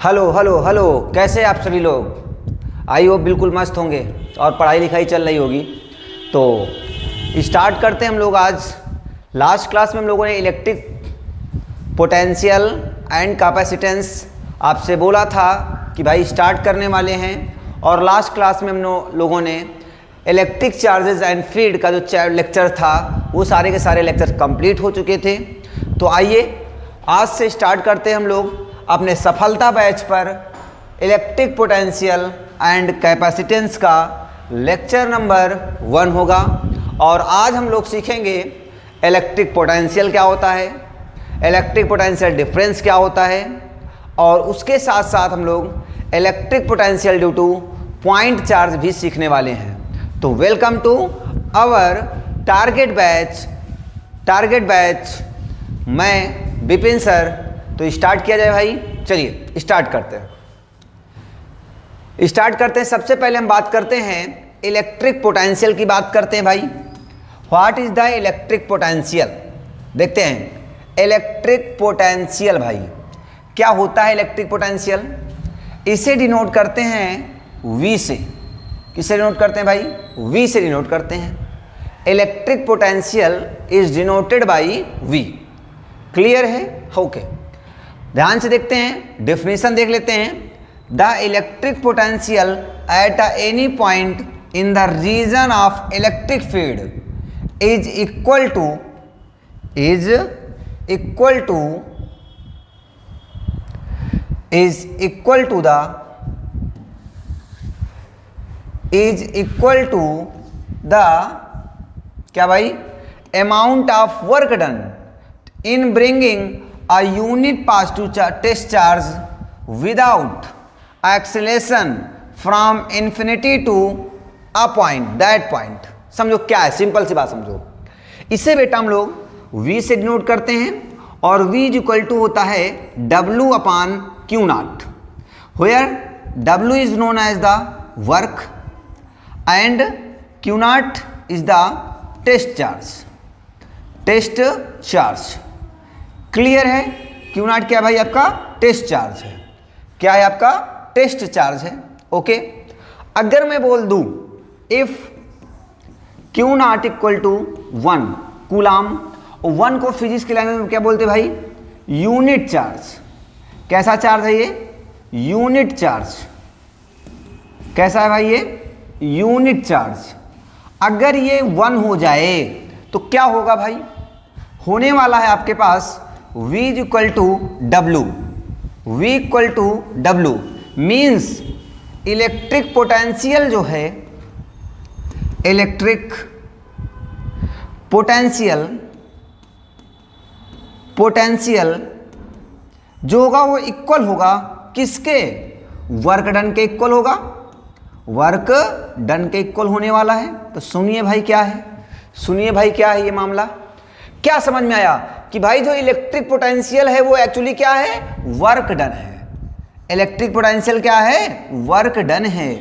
Hello hello hello, कैसे आप सभी लोग? आई होप बिल्कुल मस्त होंगे और पढ़ाई लिखाई चल रही होगी। तो स्टार्ट करते हैं हम लोग। आज लास्ट क्लास में हम लोगों ने इलेक्ट्रिक पोटेंशियल एंड कैपेसिटेंस आपसे बोला था कि भाई स्टार्ट करने वाले हैं, और लास्ट क्लास में हम लोगों ने इलेक्ट्रिक चार्जेस एंड फील्ड का जो लेक्चर था वो सारे के सारे लेक्चर कंप्लीट हो चुके थे। तो आइए आज से स्टार्ट करते हैं हम लोग अपने सफलता बैच पर इलेक्ट्रिक पोटेंशियल एंड कैपेसिटेंस का लेक्चर नंबर 1 होगा। और आज हम लोग सीखेंगे इलेक्ट्रिक पोटेंशियल क्या होता है, इलेक्ट्रिक पोटेंशियल डिफरेंस क्या होता है, और उसके साथ साथ हम लोग electric potential due to point charge भी सीखने वाले हैं। तो welcome to our target batch. मैं विपिन सर। तो स्टार्ट किया जाए भाई, चलिए स्टार्ट करते हैं। सबसे पहले हम बात करते हैं इलेक्ट्रिक पोटेंशियल की बात करते हैं भाई। What is the electric potential? देखते हैं इलेक्ट्रिक पोटेंशियल भाई क्या होता है। इलेक्ट्रिक पोटेंशियल इसे डिनोट करते हैं V से। किससे डिनोट करते हैं भाई? V से डिनोट करते हैं। Electric potential is denoted by V। Clear है? ओके, ध्यान से देखते हैं, डेफिनेशन देख लेते हैं। The electric potential at any point in the region of electric field is equal to the क्या भाई? Amount of work done in bringing a unit positive test charge without acceleration from infinity to a point, that point। समझो क्या है, simple सी बात समझो। इसे बेटा हम लोग V से डिनोट करते हैं, और V इज इक्वल टू होता है W upon Q nought, where W is known as the work and Q nought is the test charge. Clear है? Q नॉट क्या भाई? आपका टेस्ट चार्ज है। क्या है? आपका टेस्ट चार्ज है। ओके, अगर मैं बोल दूं if Q nought equal to 1 coulomb, 1 को फिजिक्स की लैंग्वेज में क्या बोलते भाई? Unit charge. कैसा चार्ज है ये? Unit charge. कैसा है भाई ये? Unit charge. अगर ये 1 हो जाए तो क्या होगा भाई? होने वाला है आपके पास V is equal to W। V equal to W means electric potential जो है, इलेक्ट्रिक पोटेंशियल जो होगा वो इक्वल होगा किसके? वर्क डन के इक्वल होगा। वर्क डन के इक्वल होने वाला है। तो सुनिए भाई क्या है ये मामला। क्या समझ में आया कि भाई जो इलेक्ट्रिक पोटेंशियल है वो एक्चुअली क्या है? वर्क डन है। इलेक्ट्रिक पोटेंशियल क्या है? वर्क डन है।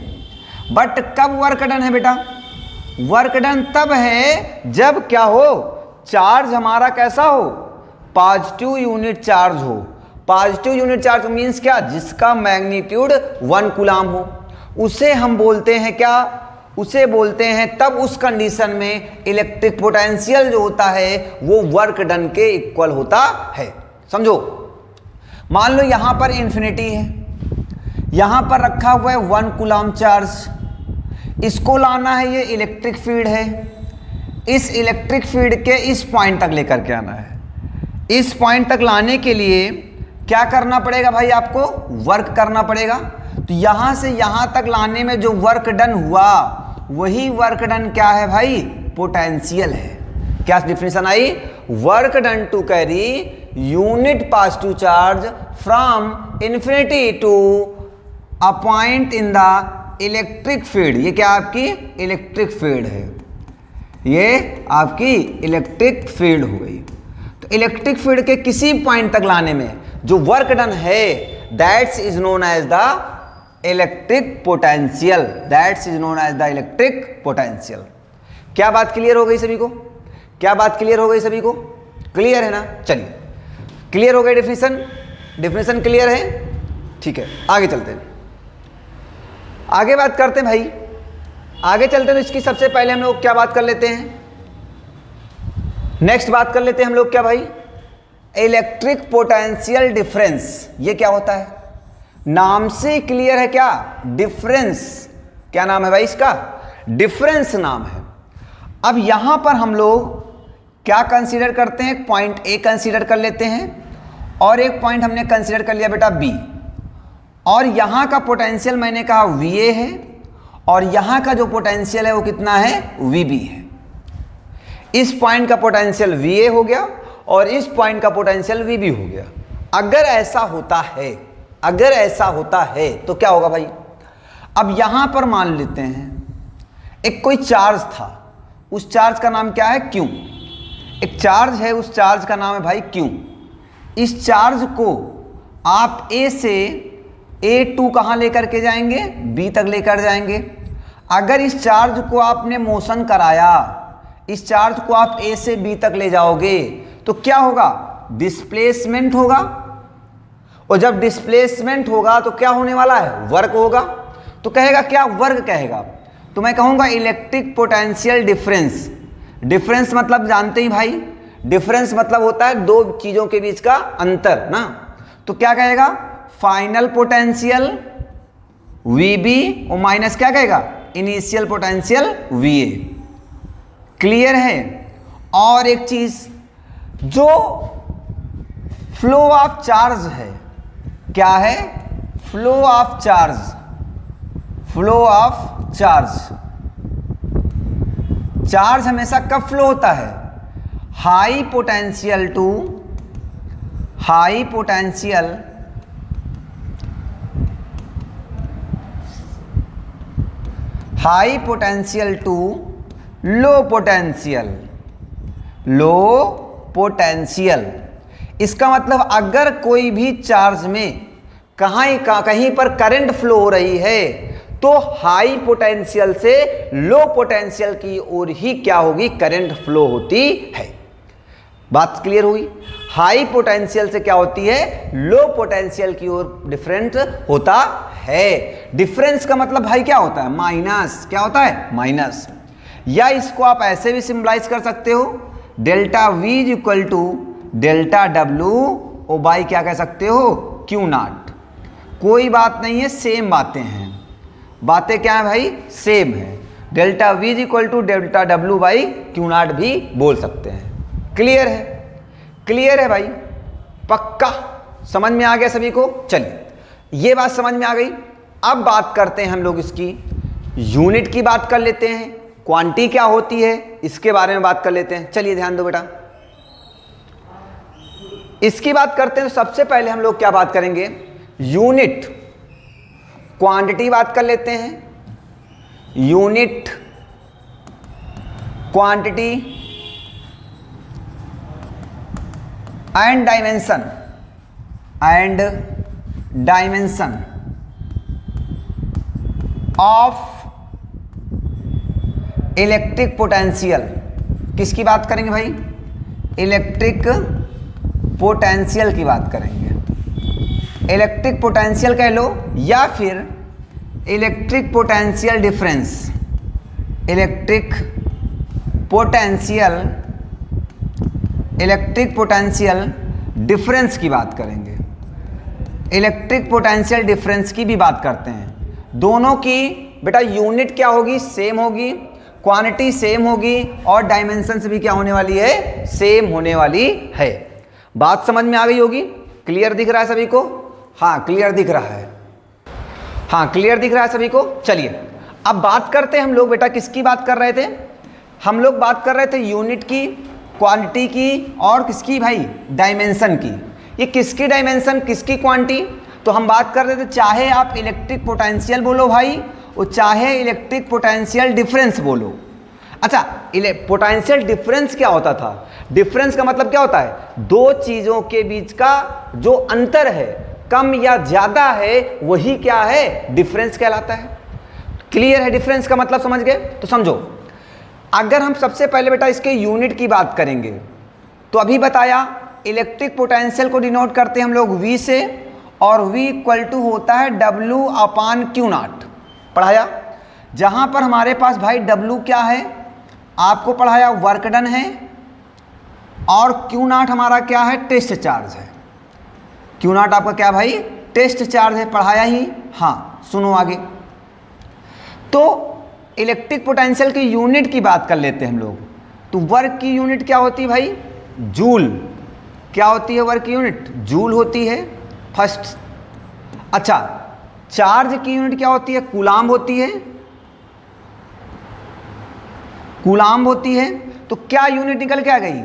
बट कब वर्क डन है बेटा? वर्क डन तब है जब क्या हो? चार्ज हमारा कैसा हो? पॉजिटिव यूनिट चार्ज हो। पॉजिटिव यूनिट चार्ज मीन्स क्या? जिसका मैग्नीट्यूड 1 कूलाम हो। उसे हम बोलते हैं क्या? उसे बोलते हैं तब उस कंडीशन में इलेक्ट्रिक पोटेंशियल जो होता है वो वर्क डन के इक्वल होता है। समझो, मान लो यहां पर इंफिनिटी है, यहां पर रखा हुआ है 1 कूलाम चार्ज। इसको लाना है, ये इलेक्ट्रिक फील्ड है। इस इलेक्ट्रिक फील्ड के इस पॉइंट तक लेकर के आना है। इस पॉइंट तक लाने के लिए क्या करना पड़ेगा भाई? आपको वर्क करना पड़ेगा। तो यहां से यहां तक लाने में जो वर्क डन हुआ वही वर्क डन क्या है भाई? पोटेंशियल है। क्या डिफिनेशन आई? Work done to carry unit positive charge from infinity to a point in the electric field. ये क्या आपकी इलेक्ट्रिक फील्ड है? ये आपकी इलेक्ट्रिक फील्ड हो गई। तो इलेक्ट्रिक फील्ड के किसी पॉइंट तक लाने में जो वर्क डन है that's is known as the electric potential. क्या बात क्लियर हो गई सभी को? क्लियर है ना? चलिए, क्लियर हो गई डेफिनेशन क्लियर है। ठीक है, आगे चलते हैं, आगे बात करते हैं भाई। आगे चलते हैं तो इसकी सबसे पहले हम लोग क्या बात कर लेते हैं, नेक्स्ट बात कर लेते हैं हम लोग क्या भाई, इलेक्ट्रिक पोटेंशियल डिफरेंस। ये क्या होता है, नाम से क्लियर है क्या, डिफरेंस। क्या नाम है भाई इसका, डिफरेंस नाम है। अब यहां पर हम लोग क्या कंसीडर करते हैं, एक पॉइंट ए कंसीडर कर लेते हैं और एक पॉइंट हमने कंसीडर कर लिया बेटा बी, और यहां का पोटेंशियल मैंने कहा VA है और यहां का जो पोटेंशियल है वो कितना है, VB है। इस पॉइंट का पोटेंशियल VA हो गया और इस पॉइंट का पोटेंशियल VB हो गया। अगर ऐसा होता है, अगर ऐसा होता है तो क्या होगा भाई, अब यहां पर मान लेते हैं एक कोई चार्ज था, उस चार्ज का नाम क्या है, Q। एक चार्ज है, उस चार्ज का नाम है भाई Q। इस चार्ज को आप A से A2 कहाँ लेकर के जाएंगे, B तक लेकर जाएंगे। अगर इस चार्ज को आपने मोशन कराया, इस चार्ज को आप A से B तक ले जाओगे तो क्या होगा, डिस्प्लेसमेंट होगा, और जब डिस्प्लेसमेंट होगा तो क्या होने वाला है, वर्क होगा। तो कहेगा क्या, वर्क कहेगा, तो मैं कहूँगा इलेक्ट्रिक पोटेंशियल डिफरेंस। डिफरेंस मतलब जानते ही भाई, डिफरेंस मतलब होता है दो चीज़ों के बीच का अंतर ना। तो क्या कहेगा, फाइनल पोटेंशियल VB और माइनस क्या कहेगा, इनिशियल पोटेंशियल VA। क्लियर है। और एक चीज, जो फ्लो ऑफ चार्ज है, क्या है, flow of charge, flow of charge. Charge हमेशा कब फ्लो होता है, high potential to high potential high potential to low potential, low potential. इसका मतलब अगर कोई भी चार्ज में कहीं पर करंट फ्लो हो रही है तो हाई पोटेंशियल से लो पोटेंशियल की ओर ही क्या होगी, करंट फ्लो होती है। बात क्लियर हुई। हाई पोटेंशियल से क्या होती है, लो पोटेंशियल की ओर डिफरेंट होता है। डिफरेंस का मतलब भाई क्या होता है, माइनस। क्या होता है, माइनस। या इसको आप ऐसे भी सिंबलाइज कर सकते हो, delta V is equal to delta W और बाई क्या कह सकते हो, Q0। कोई बात नहीं है, सेम बातें हैं। बातें क्या है भाई, सेम है। Delta V is equal to delta W by Q0 भी बोल सकते हैं। क्लियर है, क्लियर है भाई, पक्का समझ में आ गया सभी को। चलिए, ये बात समझ में आ गई। अब बात करते हैं हम लोग इसकी यूनिट की बात कर लेते हैं, क्वांटिटी क्या होती है इसके बारे में बात कर लेते हैं। चलिए ध्यान दो बेटा, इसकी बात करते हैं तो सबसे पहले हम लोग क्या बात करेंगे, यूनिट क्वांटिटी बात कर लेते हैं। Unit quantity and dimension of electric potential. किसकी बात करेंगे भाई, इलेक्ट्रिक पोटेंशियल की बात करेंगे। इलेक्ट्रिक पोटेंशियल कह लो या फिर electric potential difference. Electric potential difference की बात करेंगे। इलेक्ट्रिक पोटेंशियल डिफरेंस की भी बात करते हैं। दोनों की बेटा यूनिट क्या होगी, सेम होगी, क्वांटिटी सेम होगी और डायमेंशन से भी क्या होने वाली है, सेम होने वाली है। बात समझ में आ गई होगी। क्लियर दिख रहा है सभी को, हाँ क्लियर दिख रहा है, हाँ क्लियर दिख रहा है सभी को। चलिए अब बात करते हैं हम लोग बेटा, किसकी बात कर रहे थे, हम लोग बात कर रहे थे यूनिट की, क्वांटिटी की और किसकी भाई, डायमेंशन की। ये किसकी डायमेंशन, किसकी क्वांटिटी, तो हम बात कर रहे थे चाहे आप इलेक्ट्रिक पोटेंशियल बोलो भाई और चाहे इलेक्ट्रिक पोटेंशियल डिफरेंस बोलो। अच्छा, पोटेंशियल डिफरेंस क्या होता था, डिफरेंस का मतलब क्या होता है, दो चीजों के बीच का जो अंतर है, कम या ज्यादा है, वही क्या है, डिफरेंस कहलाता है। क्लियर है, डिफरेंस का मतलब समझ गए। तो समझो, अगर हम सबसे पहले बेटा इसके यूनिट की बात करेंगे तो अभी बताया इलेक्ट्रिक पोटेंशियल को डिनोट करते हैं हम लोग V से और V इक्वल टू होता है W अपान क्यू नॉट। पढ़ाया, जहां पर हमारे पास भाई W क्या है, आपको पढ़ाया वर्क डन है, और क्यू नॉट हमारा क्या है, टेस्ट चार्ज है। क्यू नॉट आपका क्या भाई, टेस्ट चार्ज है, पढ़ाया ही। हाँ सुनो आगे, तो इलेक्ट्रिक पोटेंशियल की यूनिट की बात कर लेते हैं हम लोग। तो वर्क की यूनिट क्या होती है भाई, जूल। क्या होती है वर्क की यूनिट, जूल होती है फर्स्ट। अच्छा, चार्ज की यूनिट क्या होती है, कूलाम्ब होती है, कूलाम्ब होती है। तो क्या यूनिट निकल के आ गई,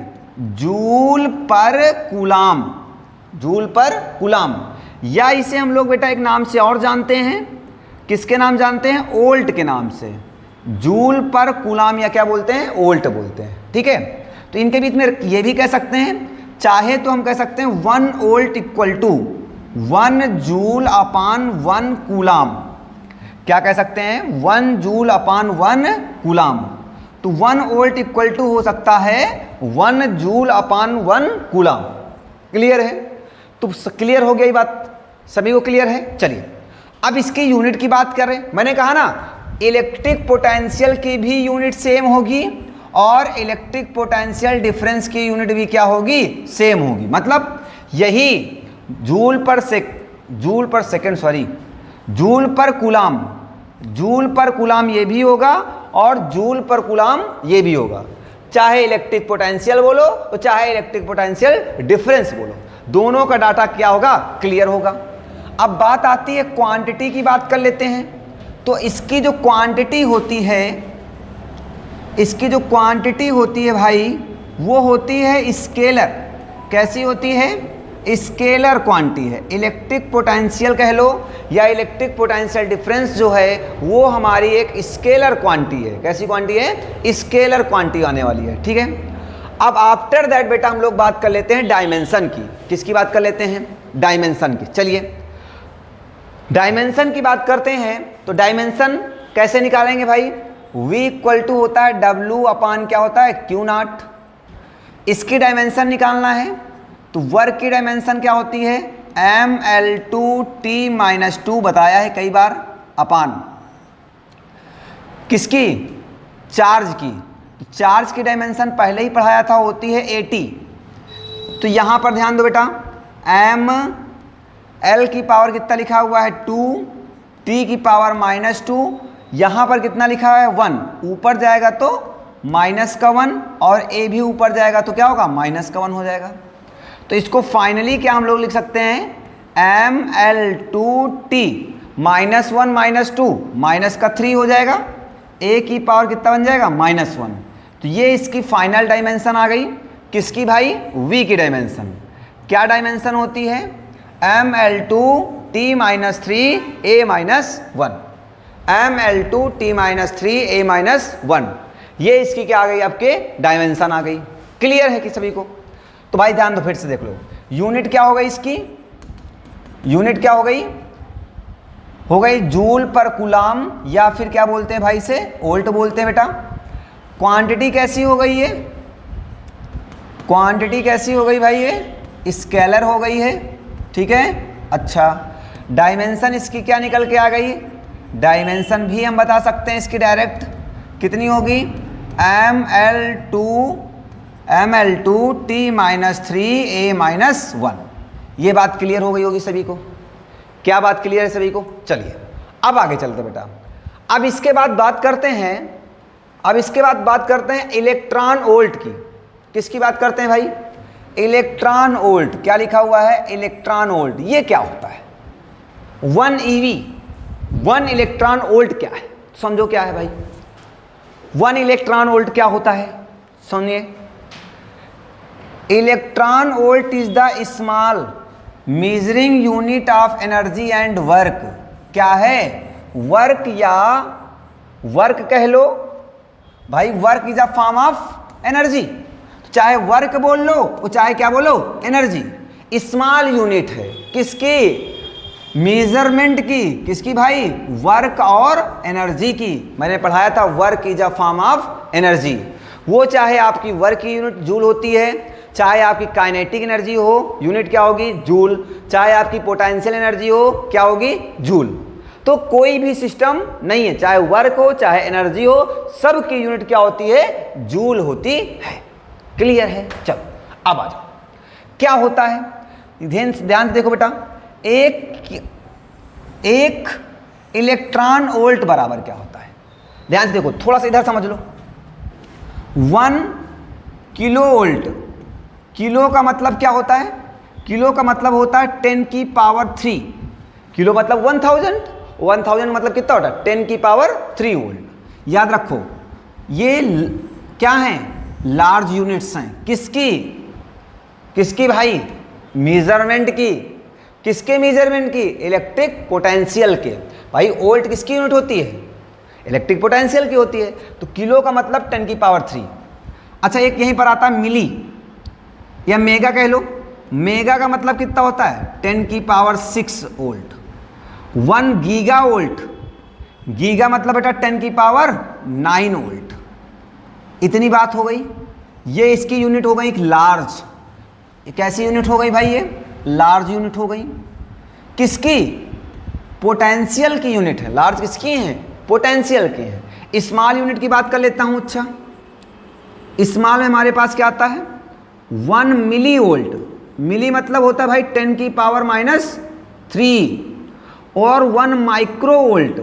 जूल पर कूलाम्ब, जूल पर कूलाम्ब। या इसे हम लोग बेटा एक नाम से और जानते हैं, किसके नाम जानते हैं, ओल्ट के नाम से। जूल पर कूलाम्ब या क्या बोलते हैं, ओल्ट बोलते हैं। ठीक है, तो इनके बीच में ये भी कह सकते हैं, चाहे तो हम कह सकते हैं 1 volt equal to 1 joule upon 1 coulomb. क्या कह सकते हैं, 1 जूल अपान 1 कूलाम्ब। तो 1 ओल्ट इक्वल टू हो सकता है 1 जूल अपान 1 कूलाम्ब। क्लियर है, तो क्लियर हो गया ये बात, सभी को क्लियर है। चलिए अब इसकी यूनिट की बात कर रहे हैं। मैंने कहा ना इलेक्ट्रिक पोटेंशियल की भी यूनिट सेम होगी और इलेक्ट्रिक पोटेंशियल डिफरेंस की यूनिट भी क्या होगी, सेम होगी। मतलब यही जूल पर सेकंड सॉरी, जूल पर कूलाम ये भी होगा और जूल पर कूलाम ये भी होगा। चाहे इलेक्ट्रिक पोटेंशियल बोलो तो चाहे इलेक्ट्रिक पोटेंशियल डिफरेंस बोलो, दोनों का डाटा क्या होगा, क्लियर होगा। अब बात आती है क्वांटिटी की, बात कर लेते हैं। तो इसकी जो क्वांटिटी होती है, इसकी जो क्वांटिटी होती है भाई, वो होती है स्केलर। कैसी होती है, स्केलर क्वांटिटी है। इलेक्ट्रिक पोटेंशियल कह लो या इलेक्ट्रिक पोटेंशियल डिफरेंस जो है वो हमारी एक स्केलर क्वांटिटी है। कैसी क्वांटिटी है, स्केलर क्वांटिटी आने वाली है। ठीक है, अब आफ्टर दैट बेटा हम लोग बात कर लेते हैं डायमेंशन की। किसकी बात कर लेते हैं, डायमेंशन की। चलिए डायमेंशन की बात करते हैं। तो डायमेंशन कैसे निकालेंगे भाई, V इक्वल टू होता है W अपान क्या होता है, क्यू नॉट। इसकी डायमेंशन निकालना है तो वर्क की डायमेंशन क्या होती है, mL2T-2 बताया है कई बार, अपान किसकी, चार्ज की। तो चार्ज की डायमेंशन पहले ही पढ़ाया था, होती है 80। तो यहां पर ध्यान दो बेटा, L की पावर कितना लिखा हुआ है 2, T की पावर -2, यहां पर कितना लिखा है 1, ऊपर जाएगा तो माइनस का 1 और A भी ऊपर जाएगा तो क्या होगा, माइनस का 1 हो जाएगा। तो इसको फाइनली क्या हम लोग लिख सकते हैं, mL2T -1 -2 माइनस का 3 हो जाएगा, A की पावर कितना बन जाएगा, -1। तो ये इसकी फाइनल डायमेंशन आ गई। किसकी भाई, V की डायमेंशन। क्या डायमेंशन होती है, mL2T-3A-1, mL2T-3A-1, ये इसकी क्या आ गई, आपके डायमेंशन आ गई। क्लियर है कि सभी को। तो भाई ध्यान दो, फिर से देख लो, यूनिट क्या हो गई इसकी, यूनिट क्या हो गई, जूल पर कूलाम या फिर क्या बोलते हैं भाई से, वोल्ट बोलते हैं बेटा। क्वांटिटी कैसी हो गई है, क्वांटिटी कैसी हो गई भाई, ये स्केलर हो गई है। ठीक है, अच्छा डायमेंशन इसकी क्या निकल के आ गई, डायमेंशन भी हम बता सकते हैं इसकी डायरेक्ट, कितनी होगी, mL2T-3A-1। ये बात क्लियर हो गई होगी सभी को। क्या बात क्लियर है सभी को। चलिए अब आगे चलते बेटा। अब इसके बाद बात करते हैं, इलेक्ट्रॉन वोल्ट की। किसकी बात करते हैं भाई, इलेक्ट्रॉन वोल्ट। क्या लिखा हुआ है, इलेक्ट्रॉन वोल्ट। ये क्या होता है, 1 EV 1 इलेक्ट्रॉन वोल्ट क्या है, समझो क्या है भाई। 1 इलेक्ट्रॉन वोल्ट क्या होता है, सुनिए। Electron volt is the small measuring unit of energy and work. क्या है, वर्क या वर्क कह लो भाई, work is a form of energy. चाहे वर्क बोल लो और चाहे क्या बोलो, एनर्जी। स्मॉल यूनिट है किसकी, मेजरमेंट की। किसकी भाई, वर्क और एनर्जी की। मैंने पढ़ाया था work is a form of energy. वो चाहे आपकी वर्क की यूनिट जूल होती है, चाहे आपकी काइनेटिक एनर्जी हो, यूनिट क्या होगी, जूल, चाहे आपकी पोटेंशियल एनर्जी हो, क्या होगी, जूल। तो कोई भी सिस्टम नहीं है, चाहे वर्क हो चाहे एनर्जी हो, सब की यूनिट क्या होती है, जूल होती है। क्लियर है? चलो अब आ जाओ, क्या होता है, ध्यान से देखो बेटा, एक इलेक्ट्रॉन वोल्ट बराबर क्या होता है, ध्यान से देखो, थोड़ा सा इधर समझ लो। 1 किलो वोल्ट, किलो का मतलब क्या होता है, किलो का मतलब होता है 10 की पावर 3, किलो मतलब 1000, 1000 मतलब कितना होता है, 10 की पावर 3 वोल्ट। याद रखो ये क्या है, लार्ज यूनिट्स हैं, किसकी भाई, मेजरमेंट की, किसके मेजरमेंट की, इलेक्ट्रिक पोटेंशियल के। भाई वोल्ट किसकी यूनिट होती है, इलेक्ट्रिक पोटेंशियल की होती है, तो किलो का मतलब 10 की पावर 3। अच्छा एक यहीं पर आता है मिली या मेगा कह लो, मेगा का मतलब कितना होता है, 10 की power 6 volt. 1 giga volt, giga मतलब बेटा 10 की पावर 9 वोल्ट। इतनी बात हो गई, ये इसकी यूनिट हो गई एक लार्ज, कैसी यूनिट हो गई भाई, ये लार्ज यूनिट हो गई, किसकी, पोटेंशियल की यूनिट है। लार्ज किसकी है, पोटेंशियल की है। स्मॉल यूनिट की बात कर लेता हूं। अच्छा स्मॉल में हमारे पास क्या आता है, 1 मिली वोल्ट, मिली मतलब होता है भाई 10 की पावर -3, और 1 माइक्रो वोल्ट,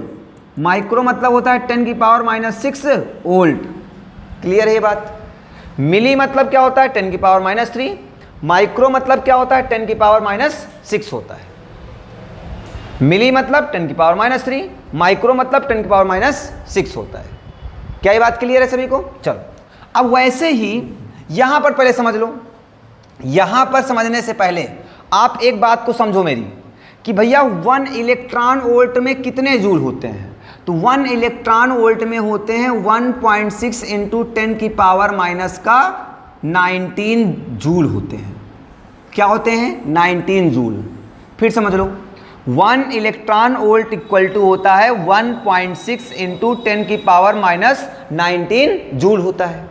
माइक्रो मतलब होता है 10 की पावर -6 वोल्ट। क्लियर है ये बात, मिली मतलब क्या होता है 10 की पावर -3, माइक्रो मतलब क्या होता है 10 की पावर -6 होता है। मिली मतलब 10 की पावर -3, माइक्रो मतलब 10 की पावर -6 होता है। क्या ये बात क्लियर है सभी को? चलो अब वैसे ही यहां पर पहले समझ लो, यहां पर समझने से पहले आप एक बात को समझो मेरी, कि भैया 1 इलेक्ट्रॉन वोल्ट में कितने जूल होते हैं, तो 1 इलेक्ट्रॉन वोल्ट में होते हैं 1.6 इंटू 10 की पावर -19 जूल होते हैं। क्या होते हैं, 19 जूल। फिर समझ लो 1 इलेक्ट्रॉन वोल्ट इक्वल टू होता है 1.6 इंटू 10 की पावर -19 जूल होता है।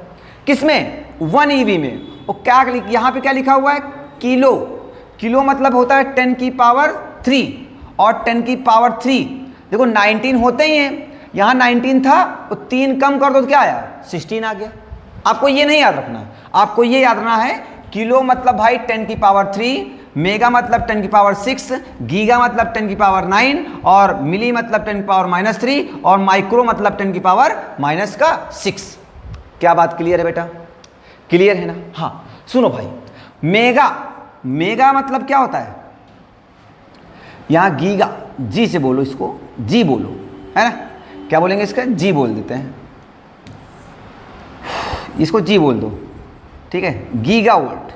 किसमें, 1 EV में। और क्या यहाँ पे क्या लिखा हुआ है, किलो, किलो मतलब होता है 10 की पावर 3, और 10 की पावर 3 देखो 19 होते ही हैं, यहाँ 19 था तो 3 कम कर दो तो क्या आया, 16 आ गया। आपको ये नहीं याद रखना, आपको ये याद रखना है किलो मतलब भाई 10 की पावर 3, मेगा मतलब 10 की पावर 6, गीगा मतलब 10 की पावर 9, और मिली मतलब 10 की पावर -3, और माइक्रो मतलब 10 की पावर -6। क्या बात क्लियर है बेटा, क्लियर है ना? हाँ सुनो भाई, मेगा, मेगा मतलब क्या होता है, यहां गीगा, जी से बोलो इसको, जी बोलो, है ना, क्या बोलेंगे इसका, जी बोल देते हैं, इसको जी बोल दो, ठीक है, गीगा वोल्ट,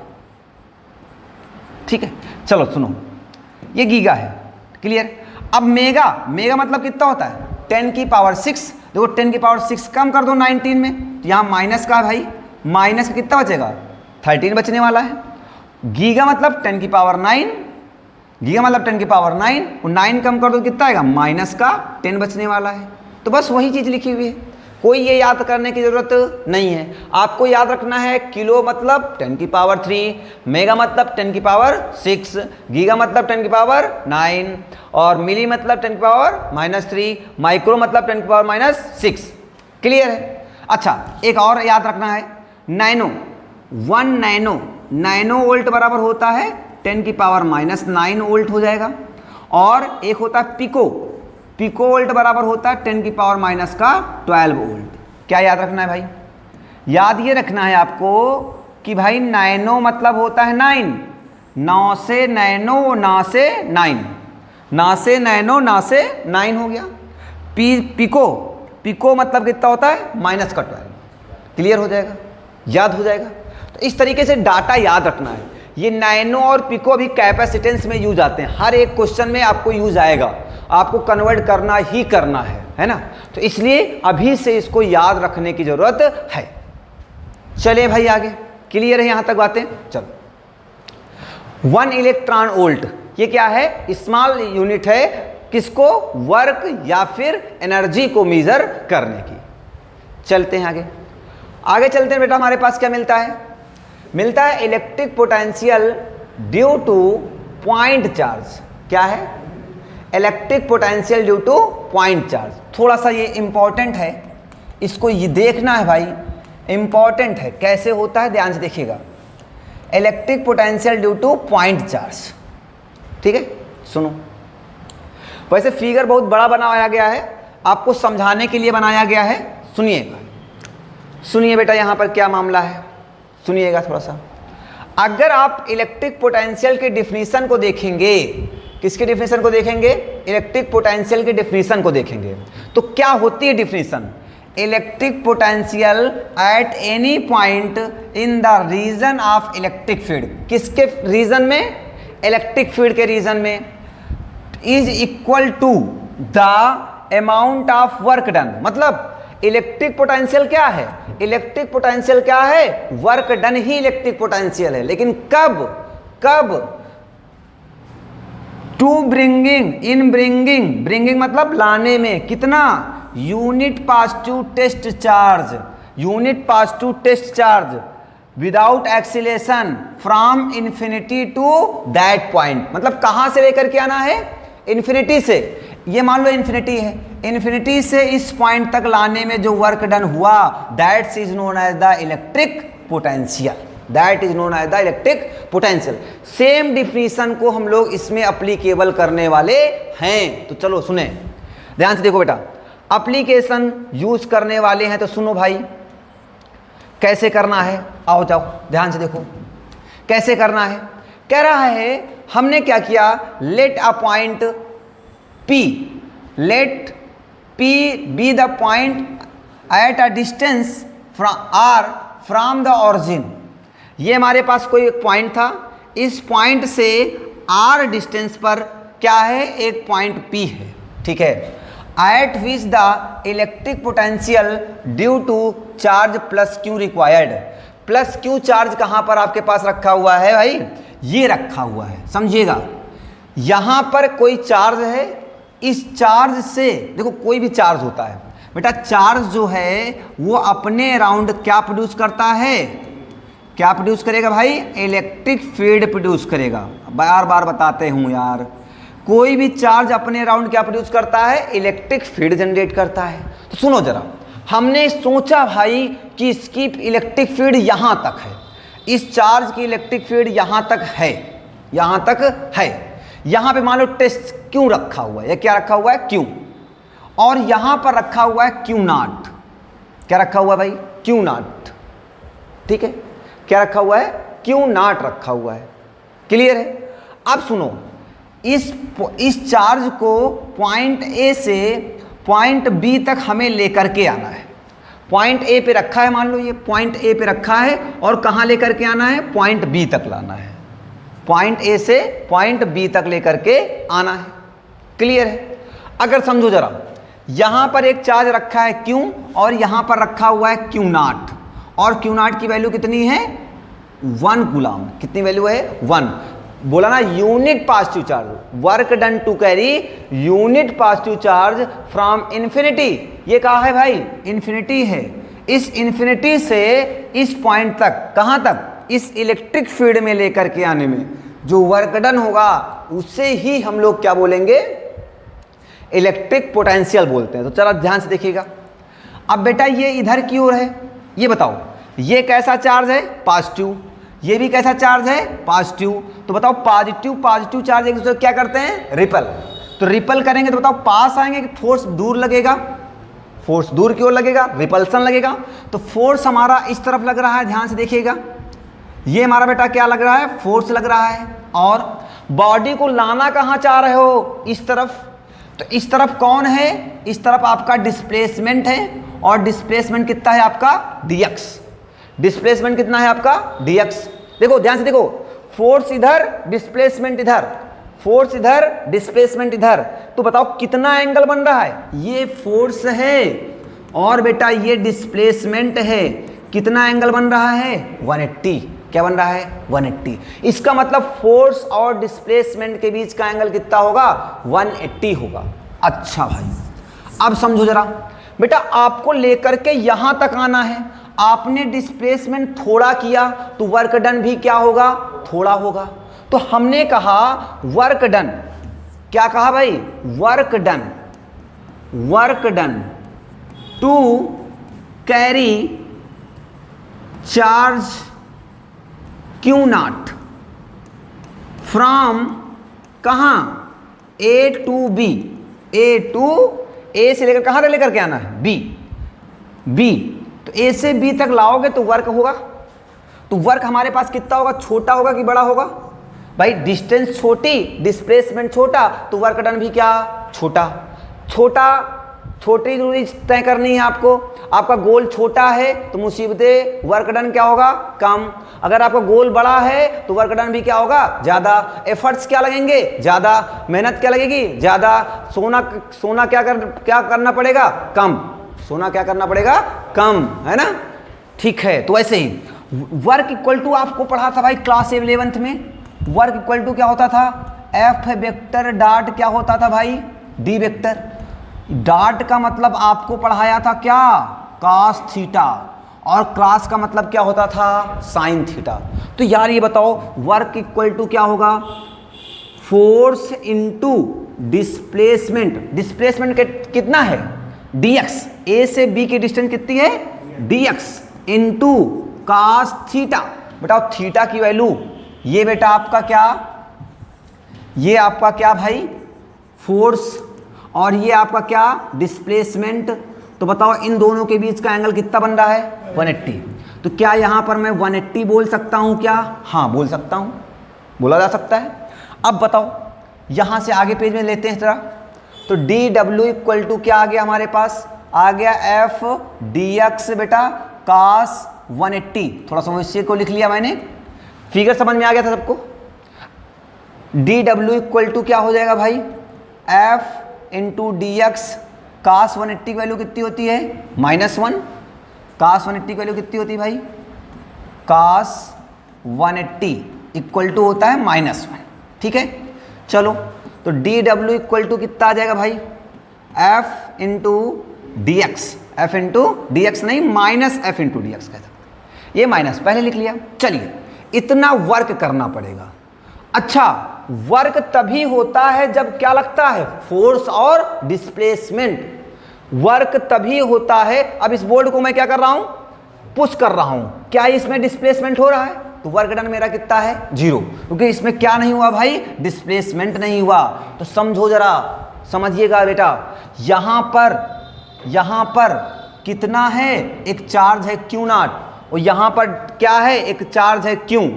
ठीक है। चलो सुनो, ये गीगा है, क्लियर। अब मेगा, मेगा मतलब कितना होता है, 10 की पावर 6, देखो 10 की पावर 6 कम कर दो 19 में, तो यहाँ माइनस का भाई, माइनस का कितना बचेगा, 13 बचने वाला है। गीगा मतलब 10 की पावर 9, गीगा मतलब 10 की पावर 9, और 9 कम कर दो कितना आएगा, माइनस का 10 बचने वाला है। तो बस वही चीज़ लिखी हुई है, कोई ये याद करने की ज़रूरत नहीं है। आपको याद रखना है किलो मतलब 10 की पावर 3, मेगा मतलब 10 की पावर 6, गीगा मतलब 10 की पावर 9, और मिली मतलब 10 की पावर -3, माइक्रो मतलब 10 की पावर -6। क्लियर है? अच्छा एक और याद रखना है, नैनो, 1 नैनो, नैनो वोल्ट बराबर होता है 10 की पावर -9 वोल्ट हो जाएगा। और एक होता है पिको, पिको वोल्ट बराबर होता है 10 की पावर -12 वोल्ट। क्या याद रखना है भाई, याद ये रखना है आपको कि भाई नैनो मतलब होता है 9, 9 से नैनो, 9 से 9, 9 से नैनो, 9 से 9 हो गया। पिको, पिको मतलब कितना होता है, -12। क्लियर हो जाएगा, याद हो जाएगा। तो इस तरीके से डाटा याद रखना है। ये नैनो और पिको भी कैपेसिटेंस में यूज आते हैं, हर एक क्वेश्चन में आपको यूज आएगा, आपको कन्वर्ट करना ही करना है ना। तो इसलिए अभी से इसको याद रखने की जरूरत है। चलिए भाई आगे, क्लियर है यहां तक बातें? चलो 1 इलेक्ट्रॉन वोल्ट, ये क्या है, स्मॉल यूनिट है, किसको, वर्क या फिर एनर्जी को मेजर करने की। चलते हैं आगे, आगे चलते हैं बेटा, हमारे पास क्या मिलता है, मिलता है electric potential due to point charge. क्या है? Electric potential due to point charge. थोड़ा सा ये इंपॉर्टेंट है, इसको ये देखना है भाई, इंपॉर्टेंट है। कैसे होता है ध्यान से देखिएगा। Electric potential due to point charge, ठीक है, सुनो। वैसे फिगर बहुत बड़ा बनाया गया है, आपको समझाने के लिए बनाया गया है। सुनिएगा, सुनिए बेटा यहाँ पर क्या मामला है, सुनिएगा थोड़ा सा। अगर आप इलेक्ट्रिक पोटेंशियल की डिफिनीशन को देखेंगे, किसकी डिफिनीशन को देखेंगे? इलेक्ट्रिक पोटेंशियल की डिफिनीशन को देखेंगे तो क्या होती है definition? Electric potential at any point in the region of electric field. किसके रीजन में? इलेक्ट्रिक फील्ड के रीजन में। Is equal to the amount of work done. मतलब इलेक्ट्रिक पोटेंशियल क्या है? इलेक्ट्रिक पोटेंशियल क्या है? वर्क डन ही इलेक्ट्रिक पोटेंशियल है। लेकिन कब? कब? To bringing, in bringing, bringing मतलब लाने में, कितना? Unit positive test charge, unit positive test charge without acceleration from infinity to that point. मतलब कहां से लेकर के आना है? इन्फिनिटी से। ये मान लो इन्फिनिटी है, इन्फिनिटी से इस पॉइंट तक लाने में जो वर्क डन हुआ, that is known as the electric potential, that is known as the electric potential. Same definition को हम लोग इसमें अप्लीकेबल करने वाले हैं। तो चलो सुने, ध्यान से देखो बेटा, एप्लीकेशन यूज करने वाले हैं तो सुनो भाई, कैसे करना है, आओ जाओ ध्यान से देखो कैसे करना है। कह रहा है हमने क्या किया, let a point P, let P be the point at a distance R from the origin। ये हमारे पास कोई एक पॉइंट था, इस पॉइंट से R डिस्टेंस पर क्या है, एक पॉइंट P है, ठीक है। At which the electric potential due to charge plus Q required. Plus Q charge कहाँ पर आपके पास रखा हुआ है भाई? ये रखा हुआ है, समझिएगा। यहाँ पर कोई चार्ज है, इस चार्ज से देखो कोई भी चार्ज होता है बेटा, चार्ज जो है वो अपने अराउंड क्या प्रोड्यूस करता है? क्या प्रोड्यूस करेगा भाई? इलेक्ट्रिक फील्ड प्रोड्यूस करेगा। बार बार बताते हूँ यार, कोई भी चार्ज अपने अराउंड क्या प्रोड्यूस करता है? इलेक्ट्रिक फील्ड जनरेट करता है। तो सुनो जरा, हमने सोचा भाई कि इसकी इलेक्ट्रिक फील्ड यहाँ तक है, इस चार्ज की इलेक्ट्रिक फील्ड यहाँ तक है, यहाँ तक है। यहाँ पे मान लो टेस्ट क्यों रखा हुआ है, ये क्या रखा हुआ है? क्यों। और यहाँ पर रखा हुआ है क्यू नॉट। क्या रखा हुआ है भाई? क्यू नॉट, ठीक है। क्या रखा हुआ है? क्यू नॉट रखा हुआ है। क्लियर है? अब सुनो, इस चार्ज को पॉइंट ए से पॉइंट बी तक हमें लेकर के आना है। पॉइंट ए पे रखा है, मान लो ये पॉइंट ए पे रखा है, और कहाँ लेकर के आना है? पॉइंट बी तक लाना है। पॉइंट ए से पॉइंट बी तक लेकर के आना है। क्लियर है? अगर समझो जरा, यहां पर एक चार्ज रखा है क्यू, और यहां पर रखा हुआ है क्यू नॉट, और क्यू नॉट की वैल्यू कितनी है? 1 कूलम। कितनी वैल्यू है? 1। बोला ना, unit positive charge, work done to carry unit positive charge from infinity. ये कहा है भाई? इन्फिनिटी है। इस इन्फिनिटी से इस पॉइंट तक, कहां तक? इस इलेक्ट्रिक फील्ड में लेकर के आने में जो वर्क डन होगा उससे ही हम लोग क्या बोलेंगे? इलेक्ट्रिक पोटेंशियल बोलते हैं। तो चलो ध्यान से देखिएगा। अब बेटा ये इधर की ओर है, ये बताओ ये कैसा चार्ज है? पॉजिटिव। ये भी कैसा चार्ज है? पॉजिटिव। तो बताओ पॉजिटिव पॉजिटिव चार्ज एक दूसरे को क्या करते हैं? रिपल। तो रिपल करेंगे तो बताओ पास आएंगे कि फोर्स दूर लगेगा? फोर्स दूर की ओर लगेगा, रिपल्सन लगेगा। तो फोर्स हमारा इस तरफ लग रहा है, ध्यान से देखिएगा। ये हमारा बेटा क्या लग रहा है? फोर्स लग रहा है। और बॉडी को लाना कहाँ चाह रहे हो? इस तरफ। तो इस तरफ कौन है? इस तरफ आपका डिस्प्लेसमेंट है, और डिस्प्लेसमेंट कितना है आपका? dx। डिस्प्लेसमेंट कितना है आपका? dx। देखो ध्यान से देखो, फोर्स इधर, डिस्प्लेसमेंट इधर, फोर्स इधर, डिस्प्लेसमेंट इधर। तो बताओ कितना एंगल बन रहा है? ये फोर्स है और बेटा ये डिस्प्लेसमेंट है। कितना एंगल बन रहा है? 180। क्या बन रहा है? 180। इसका मतलब फोर्स और डिस्प्लेसमेंट के बीच का एंगल कितना होगा? 180 होगा। अच्छा भाई, अब समझो जरा बेटा, आपको लेकर के यहां तक आना है। आपने डिस्प्लेसमेंट थोड़ा किया तो वर्क डन भी क्या होगा, थोड़ा होगा। तो हमने कहा वर्क डन, क्या कहा भाई, work done to carry charge Q not from कहां, ए टू बी, ए से लेकर कहां तक लेकर के आना है, बी, तो ए से बी तक लाओगे तो वर्क होगा। तो वर्क हमारे पास कितना होगा, छोटा होगा कि बड़ा होगा भाई, डिस्टेंस छोटी डिस्प्लेसमेंट छोटा तो वर्क डन भी क्या, छोटी दूरी तय करनी है आपको। आपका गोल छोटा है तो मुसीबतें, वर्क डन क्या होगा, कम। अगर आपका गोल बड़ा है तो वर्क डन भी क्या होगा, ज़्यादा। एफर्ट्स क्या लगेंगे, ज़्यादा। मेहनत क्या लगेगी, ज़्यादा। सोना क्या करना पड़ेगा, कम। सोना क्या करना पड़ेगा, कम, है ना। ठीक है, तो ऐसे ही वर्क इक्वल टू आपको पढ़ा था भाई क्लास 11th में, वर्क इक्वल टू क्या होता था, एफ वेक्टर डॉट क्या होता था भाई, डी वेक्टर। डॉट का मतलब आपको पढ़ाया था क्या, कॉस थीटा, और क्लास का मतलब क्या होता था, साइन थीटा। तो यार ये बताओ वर्क इक्वल टू क्या होगा, फोर्स इनटू डिस्प्लेसमेंट कितना है, dx, ए से बी की डिस्टेंस कितनी है, dx इनटू कॉस थीटा। बताओ थीटा की वैल्यू, ये बेटा आपका क्या, ये आपका क्या भाई, फोर्स, और ये आपका क्या, डिस्प्लेसमेंट। तो बताओ इन दोनों के बीच का एंगल कितना बन रहा है, 180। तो क्या यहां पर मैं 180 बोल सकता हूं क्या, हाँ बोल सकता हूं, बोला जा सकता है। अब बताओ यहां से आगे पेज में लेते हैं जरा, तो डी डब्ल्यू इक्वल टू क्या आ गया हमारे पास, आ गया एफ डी एक्स बेटा कास 180। थोड़ा सा इसी को लिख लिया मैंने, फिगर समझ में आ गया था सबको। डी डब्ल्यू इक्वल टू क्या हो जाएगा भाई, एफ इंटू डी एक्स, कास 180 की वैल्यू कितनी होती है, -1। कास 180 की वैल्यू कितनी होती है भाई, कास 180 इक्वल टू होता है -1। ठीक है, चलो तो डी डब्ल्यू इक्वल टू कितना आ जाएगा भाई, F into d x, F into d x नहीं, minus F into d x कहता, ये माइनस पहले लिख लिया। चलिए इतना वर्क करना पड़ेगा। अच्छा, वर्क तभी होता है जब क्या लगता है, फोर्स और डिस्प्लेसमेंट। वर्क तभी होता है, अब इस बोर्ड को मैं क्या कर रहा हूं, पुश कर रहा हूं, क्या इसमें डिस्प्लेसमेंट हो रहा है, तो वर्क डन मेरा कितना है, 0, क्योंकि इसमें क्या नहीं हुआ भाई, डिस्प्लेसमेंट नहीं हुआ। तो समझो जरा, समझिएगा बेटा, यहां पर कितना है, एक चार्ज है Q नॉट, और यहां पर क्या है, एक चार्ज है Q।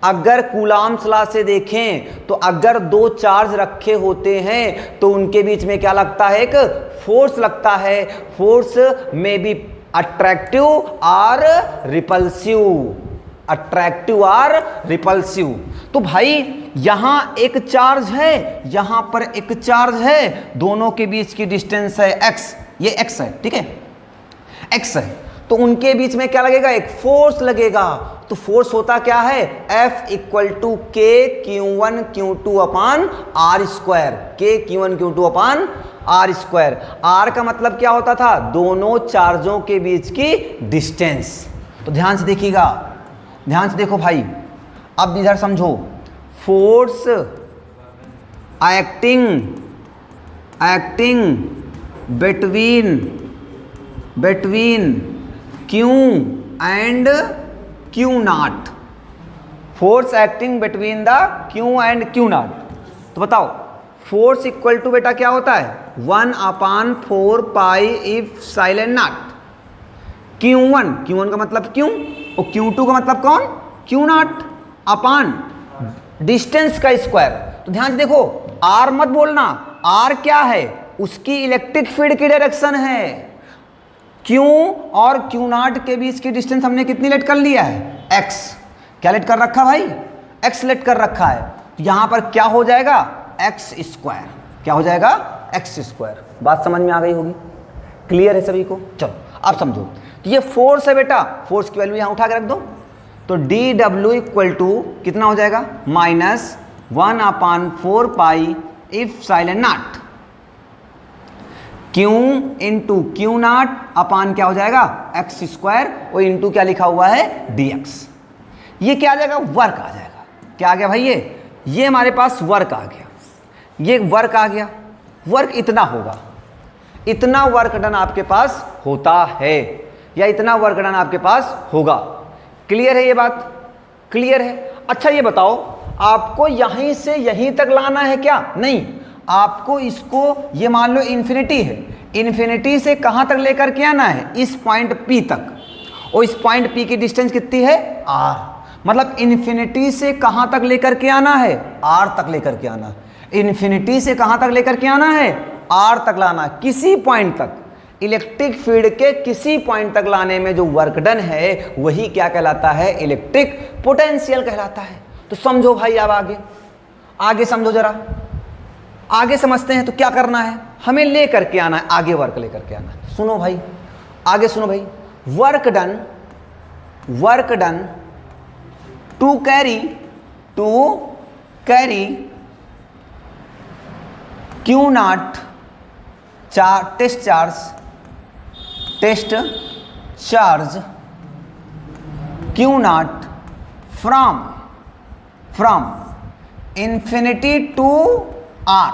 अगर कूलाम्स लॉ से देखें तो अगर दो चार्ज रखे होते हैं तो उनके बीच में क्या लगता है, एक फोर्स लगता है। फोर्स में बी अट्रैक्टिव और रिपल्सिव, तो भाई यहां एक चार्ज है, यहां पर एक चार्ज है, दोनों के बीच की डिस्टेंस है x, ये x है, ठीक है, x है, तो उनके बीच में क्या लगेगा, एक फोर्स लगेगा। तो फोर्स होता क्या है, F इक्वल टू के Q1 Q2 upon R square, के Q1 Q2 upon R square. Are का मतलब क्या होता था, दोनों चार्जों के बीच की डिस्टेंस। तो ध्यान से देखिएगा, ध्यान से देखो भाई, अब इधर समझो, force acting between Q and Q not, force acting between the Q and Q not. तो बताओ फोर्स इक्वल टू बेटा क्या होता है, 1/4 pi epsilon not. Q1 का मतलब Q, और Q2 का मतलब कौन, Q नॉट अपान डिस्टेंस का स्क्वायर। तो ध्यान से देखो, R मत बोलना, R क्या है, उसकी इलेक्ट्रिक फील्ड की डायरेक्शन है। Q और Q नॉट के बीच की डिस्टेंस हमने कितनी लेट कर लिया है, x। क्या लेट कर रखा भाई, x लेट कर रखा है। तो यहां पर क्या हो जाएगा, x स्क्वायर, क्या हो जाएगा, x स्क्वायर। बात समझ में आ गई होगी, क्लियर है सभी को। चलो अब समझो, तो ये फोर्स है बेटा, फोर्स की वैल्यू यहां उठा के रख दो, तो डी डब्ल्यू इक्वल टू कितना हो जाएगा, -1/4 pi epsilon not Q into Q not upon क्या हो जाएगा एक्स स्क्वायर और इंटू क्या लिखा हुआ है dx। ये क्या आ जाएगा वर्क आ जाएगा। क्या आ गया भाई ये हमारे पास वर्क आ गया, ये वर्क आ गया। वर्क इतना होगा, इतना वर्क डन आपके पास होता है या इतना वर्क डन आपके पास होगा। क्लियर है ये बात? क्लियर है। अच्छा ये बताओ आपको यहीं से यहीं तक लाना है क्या? नहीं, आपको इसको ये मान लो इन्फिनिटी है, इन्फिनिटी से कहां तक लेकर के आना है? इस पॉइंट P तक। और इस पॉइंट P की डिस्टेंस कितनी है? R। मतलब इन्फिनिटी से कहां तक लेकर के आना है? R तक लेकर के आना। इन्फिनिटी से कहां तक लेकर के आना है? R तक लाना। किसी पॉइंट तक, इलेक्ट्रिक फील्ड के किसी पॉइंट तक लाने में जो वर्क डन है वही क्या कहलाता है? इलेक्ट्रिक पोटेंशियल कहलाता है। तो समझो भाई, अब आगे समझो जरा, आगे समझते हैं। तो क्या करना है? हमें लेकर के आना है, आगे वर्क लेकर के आना है। सुनो भाई, आगे सुनो भाई। Work done to carry Q not test charge Q not from infinity to R.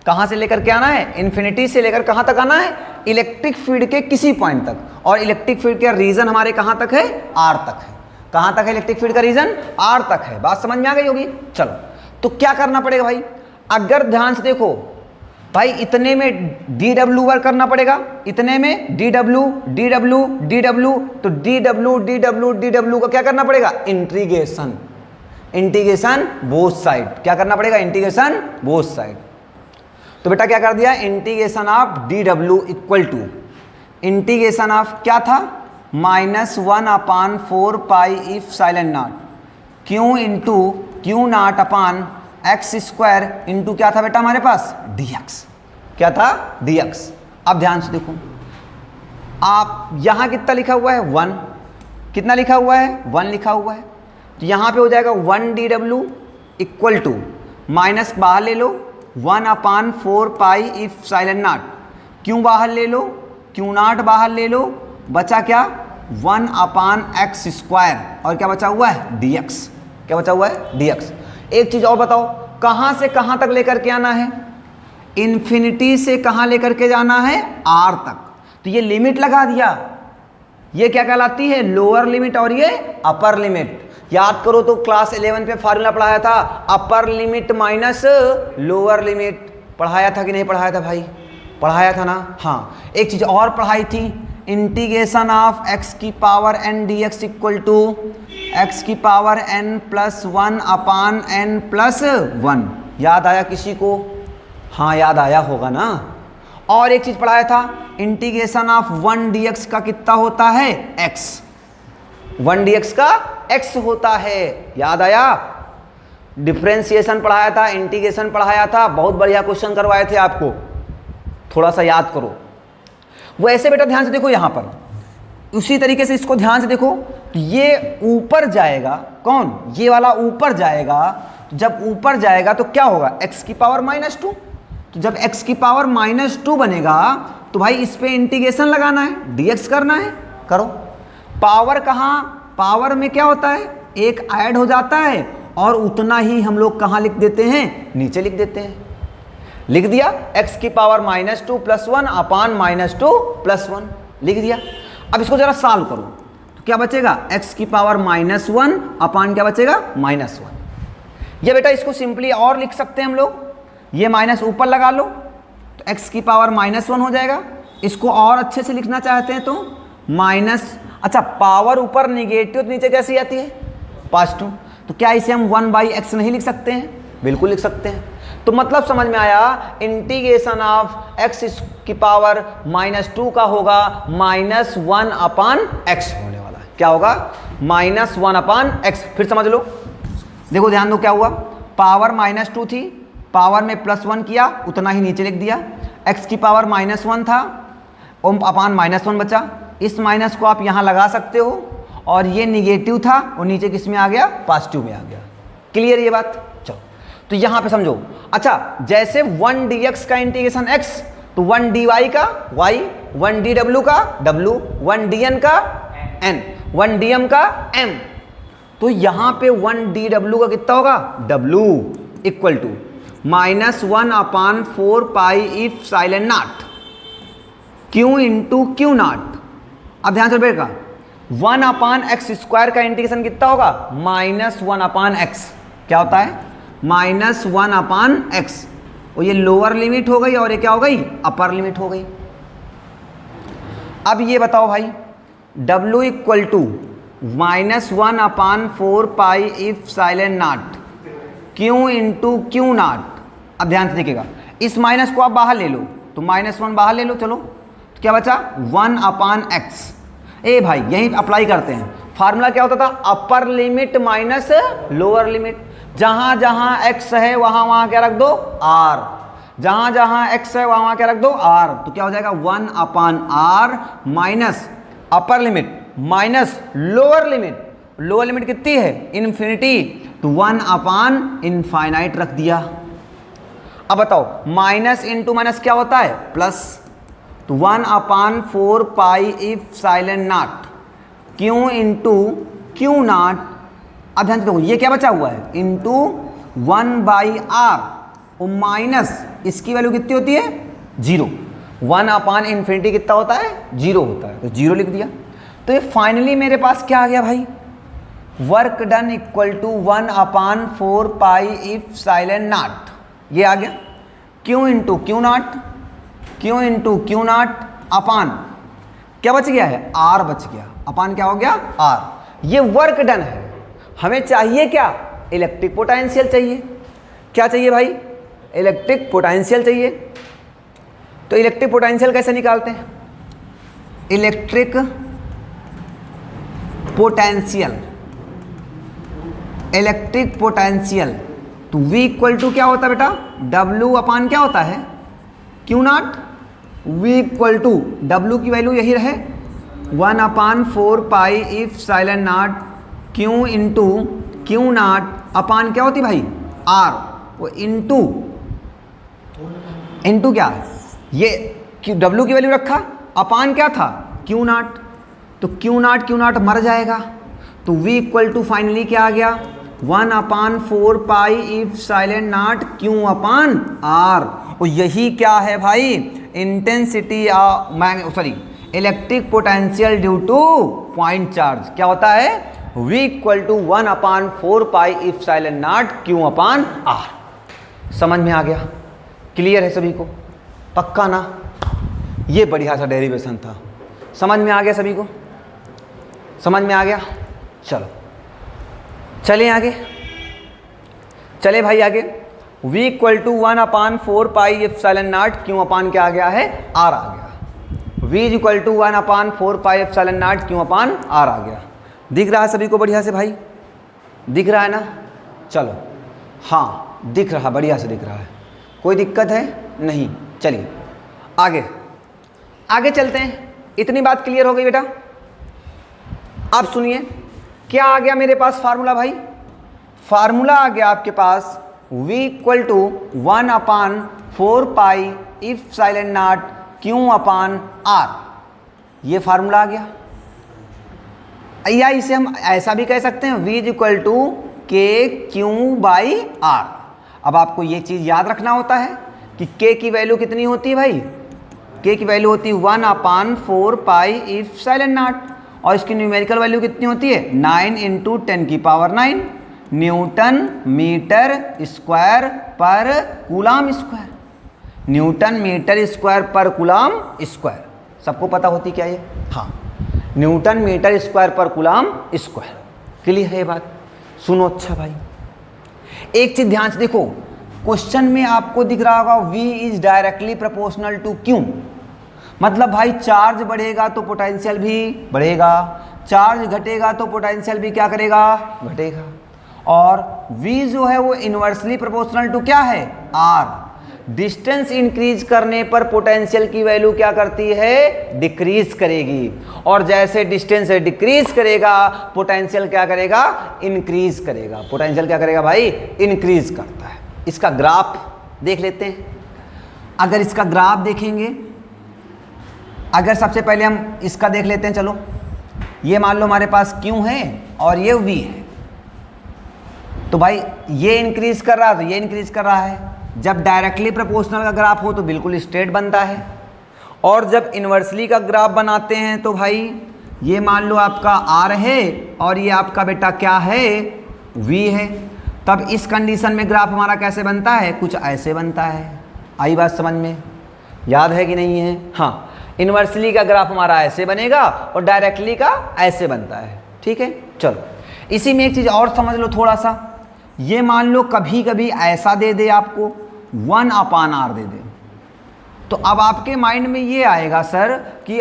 कहां से लेकर के आना है? इन्फिनिटी से लेकर कहां तक आना है? इलेक्ट्रिक फील्ड के किसी पॉइंट तक। और इलेक्ट्रिक फील्ड का रीजन हमारे कहां तक है? आर तक है। कहां तक है इलेक्ट्रिक फील्ड का रीजन? आर तक है। बात समझ में आ गई होगी। चलो, तो क्या करना पड़ेगा भाई? अगर ध्यान से देखो भाई, इतने में dw वर्क करना पड़ेगा, इतने में dw तो dw का क्या करना पड़ेगा? Integration both side. क्या करना पड़ेगा? Integration both side. तो बेटा क्या कर दिया? Integration of dw equal to integration of क्या था? -1/4 pi epsilon not Q into Q not upon X square into क्या था बेटा हमारे पास? dx। क्या था? dx। अब ध्यान से देखो, आप यहां कितना लिखा हुआ है? 1। कितना लिखा हुआ है? 1 लिखा हुआ है। तो यहां पे हो जाएगा 1 dw इक्वल टू माइनस बाहर ले लो 1/4 पाई एप्सिलॉन नॉट, क्यों बाहर ले लो? क्यू नॉट बाहर ले लो, बचा क्या? 1/x स्क्वायर और क्या बचा हुआ है? dx। क्या बचा हुआ है? dx। एक चीज और बताओ, कहां से कहां तक लेकर के आना है? इन्फिनिटी से कहां लेकर के जाना है? R तक। तो ये लिमिट लगा दिया, ये क्या कहलाती है? लोअर लिमिट और ये अपर लिमिट। याद करो तो क्लास 11 पे फार्मूला पढ़ाया था, upper limit minus lower limit. पढ़ाया था कि नहीं पढ़ाया था भाई? पढ़ाया था ना। हाँ, एक चीज और पढ़ाई थी, इंटीग्रेशन ऑफ x की power n dx equal to x की पावर n प्लस 1/n+1। याद आया किसी को? हाँ याद आया होगा ना। और एक चीज पढ़ाया था, इंटीग्रेशन ऑफ 1 dx का कितना होता है? x। 1 dx का x होता है। याद आया? डिफरेंशिएशन पढ़ाया था, इंटीग्रेशन पढ़ाया था, बहुत बढ़िया क्वेश्चन करवाए थे आपको, थोड़ा सा याद करो। वो ऐसे बेटा ध्यान से देखो, यहां पर उसी तरीके से इसको ध्यान से देखो। ये ऊपर जाएगा, कौन? ये वाला ऊपर जाएगा। जब ऊपर जाएगा तो क्या होगा? x की पावर -2। तो जब x की पावर -2 बनेगा तो भाई इस पे इंटीग्रेशन लगाना है, dx करना है, करो। पावर कहाँ? पावर में क्या होता है? एक ऐड हो जाता है और उतना ही हम लोग कहाँ लिख देते हैं? नीचे लिख देते हैं। लिख दिया x की पावर -2 + 1/-2 + 1 लिख दिया। अब इसको जरा सॉल्व करो तो क्या बचेगा? x की पावर -1 अपान क्या बचेगा? -1। ये बेटा इसको सिंपली और लिख सकते हैं हम लोग, ये माइनस ऊपर लगा लो तो x की पावर -1 हो जाएगा। इसको और अच्छे से लिखना चाहते हैं तो माइनस, अच्छा पावर ऊपर नेगेटिव तो नीचे कैसी आती है? +2। तो क्या इसे हम 1/x नहीं लिख सकते हैं? बिल्कुल लिख सकते हैं। तो मतलब समझ में आया, इंटीग्रेशन ऑफ x की पावर -2 का होगा -1/x होने वाला है। क्या होगा? -1/x। फिर समझ लो, देखो ध्यान दो क्या हुआ। पावर -2 थी, पावर में +1 किया, उतना ही नीचे लिख दिया। x की पावर -1 था, अपान -1 बचा। इस माइनस को आप यहाँ लगा सकते हो और ये निगेटिव था और नीचे किस में आ गया? पॉजिटिव में आ गया। क्लियर ये बात? चलो तो यहाँ पे समझो। अच्छा, जैसे 1 dx का इंटीग्रेशन x तो 1 dy का y, 1 dw का w, 1 dn का n, 1 dm का m। तो यहां पे 1 dw का कितना होगा w equal to -1/4 pi epsilon not q into Q not. अब ध्यान से बैठेगा 1/x² का इंटीग्रेशन कितना होगा -1/x। क्या होता है -1/x। और ये लोअर लिमिट हो गई और ये क्या हो गई अपर लिमिट हो गई। अब ये बताओ भाई w equal to -1/4 pi epsilon not q into Q not. अब ध्यान से देखिएगा इस माइनस को आप बाहर ले लो तो -1 बाहर ले लो। चलो तो क्या बचा 1/x। ए भाई यहीं अप्लाई करते हैं। फार्मूला क्या होता था upper limit minus lower limit. जहां जहां x है वहां वहां क्या रख दो r, जहां जहां x है वहां वहां क्या रख दो r। तो क्या हो जाएगा 1/r minus upper limit minus lower limit. Lower limit कितनी है इन्फिनिटी, तो 1/इनफाइनाइट रख दिया। अब बताओ माइनस इंटू माइनस क्या होता है प्लस। तो 1/4 pi epsilon not q into Q not. अब ध्यान से देखो ये क्या बचा हुआ है इंटू 1/r और माइनस इसकी वैल्यू कितनी होती है 0। 1/इन्फिनिटी कितना होता है 0 होता है, तो 0 लिख दिया। तो ये फाइनली मेरे पास क्या आ गया भाई work done equal to 1/4 pi epsilon naught. ये आ गया q into Q naught, q into Q not upon क्या बच गया है r बच गया, अपान क्या हो गया r। ये वर्क डन है। हमें चाहिए क्या इलेक्ट्रिक पोटेंशियल चाहिए। क्या चाहिए भाई इलेक्ट्रिक पोटेंशियल चाहिए। तो इलेक्ट्रिक पोटेंशियल कैसे निकालते हैं इलेक्ट्रिक पोटेंशियल, इलेक्ट्रिक पोटेंशियल तो V इक्वल टू क्या होता है बेटा W अपान क्या होता है q naught. V equal to W की वैल्यू यही रहे 1/4 pi epsilon not Q into Q not upon क्या होती भाई R वो इंटू इंटू क्या ये W की वैल्यू रखा अपान क्या था क्यू नॉट। तो क्यू नॉट मर जाएगा। तो V इक्वल टू फाइनली क्या आ गया 1/4 pi epsilon not Q upon R। और यही क्या है भाई intensity sorry electric potential due to point charge. क्या होता है V equal to 1/4 pi epsilon not Q upon R। समझ में आ गया क्लियर है सभी को पक्का ना। ये बढ़िया सा डेरिवेशन था, समझ में आ गया सभी को, समझ में आ गया। चलो चले आगे, चले भाई आगे। V equal to 1/4 pi epsilon not Q upon क्या आ गया है R आ गया। V equal to 1/4 pi epsilon not Q upon R आ गया। दिख रहा है सभी को बढ़िया से भाई, दिख रहा है ना। चलो हाँ दिख रहा, बढ़िया से दिख रहा है, कोई दिक्कत है नहीं। चलिए आगे आगे चलते हैं। इतनी बात क्लियर हो गई बेटा। अब सुनिए क्या आ गया मेरे पास फार्मूला भाई। फार्मूला आ गया आपके पास V equal to 1/4 pi epsilon not Q upon R। ये फार्मूला आ गया। या इसे हम ऐसा भी कह सकते हैं V इक्वल टू KQ/R। अब आपको ये चीज़ याद रखना होता है कि K की वैल्यू कितनी होती है भाई, K की वैल्यू होती है 1/4 पाई इप्सिलॉन नॉट और इसकी न्यूमेरिकल वैल्यू कितनी होती है 9 × 10⁹ newton metre square per coulomb square. Newton metre square per coulomb square सबको पता होती क्या ये, हाँ newton metre square per coulomb square. Clear है ये बात। सुनो अच्छा भाई एक चीज ध्यान से देखो, क्वेश्चन में आपको दिख रहा होगा V is directly proportional to Q। मतलब भाई चार्ज बढ़ेगा तो पोटेंशियल भी बढ़ेगा, चार्ज घटेगा तो पोटेंशियल भी क्या करेगा घटेगा। और V जो है वो इनवर्सली प्रोपोर्शनल टू क्या है R। डिस्टेंस इंक्रीज करने पर पोटेंशियल की वैल्यू क्या करती है डिक्रीज करेगी, और जैसे डिस्टेंस डिक्रीज करेगा पोटेंशियल क्या करेगा इंक्रीज करेगा। पोटेंशियल क्या करेगा भाई इंक्रीज करता है। इसका ग्राफ देख लेते हैं। अगर इसका ग्राफ देखेंगे, अगर सबसे पहले हम इसका देख लेते हैं, चलो ये मान लो हमारे पास Q है और ये V है, तो भाई ये इंक्रीज कर रहा है तो ये इंक्रीज कर रहा है। जब डायरेक्टली प्रोपोर्शनल का ग्राफ हो तो बिल्कुल स्ट्रेट बनता है, और जब इन्वर्सली का ग्राफ बनाते हैं तो भाई ये मान लो आपका R है और ये आपका बेटा क्या है, V है। तब इस कंडीशन में ग्राफ हमारा कैसे बनता है, कुछ ऐसे बनता है। आई बात समझ में, याद है कि नहीं है? हाँ, इन्वर्सली का ग्राफ हमारा ऐसे बनेगा और डायरेक्टली का ऐसे बनता है। ठीक है, चलो इसी में एक चीज़ और समझ लो थोड़ा सा। ये मान लो कभी कभी ऐसा दे दे आपको 1/r दे दे, तो अब आपके माइंड में ये आएगा सर कि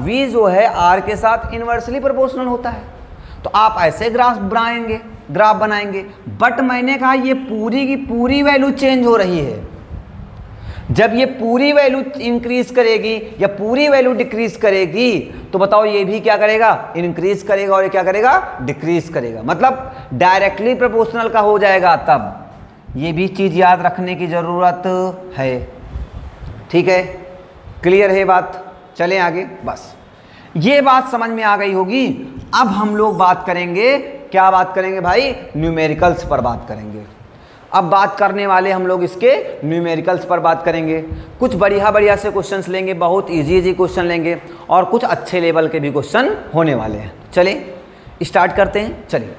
V जो है R के साथ इन्वर्सली प्रोपोर्शनल होता है, तो आप ऐसे ग्राफ बनाएंगे। बट मैंने कहा ये पूरी की पूरी वैल्यू चेंज हो रही है। जब ये पूरी वैल्यू इंक्रीज करेगी या पूरी वैल्यू डिक्रीज करेगी तो बताओ ये भी क्या करेगा, इंक्रीज करेगा, और ये क्या करेगा, डिक्रीज करेगा। मतलब डायरेक्टली प्रोपोर्शनल का हो जाएगा। तब ये भी चीज़ याद रखने की ज़रूरत है। ठीक है, क्लियर है बात? चलें आगे। बस ये बात समझ में आ गई होगी। अब हम लोग बात करेंगे, क्या बात करेंगे भाई, न्यूमेरिकल्स पर बात करेंगे। अब बात करने वाले हम लोग इसके न्यूमेरिकल्स पर बात करेंगे। कुछ बढ़िया से क्वेश्चंस लेंगे, बहुत इजी क्वेश्चन लेंगे, और कुछ अच्छे लेवल के भी क्वेश्चन होने वाले हैं। चलिए स्टार्ट करते हैं। चलिए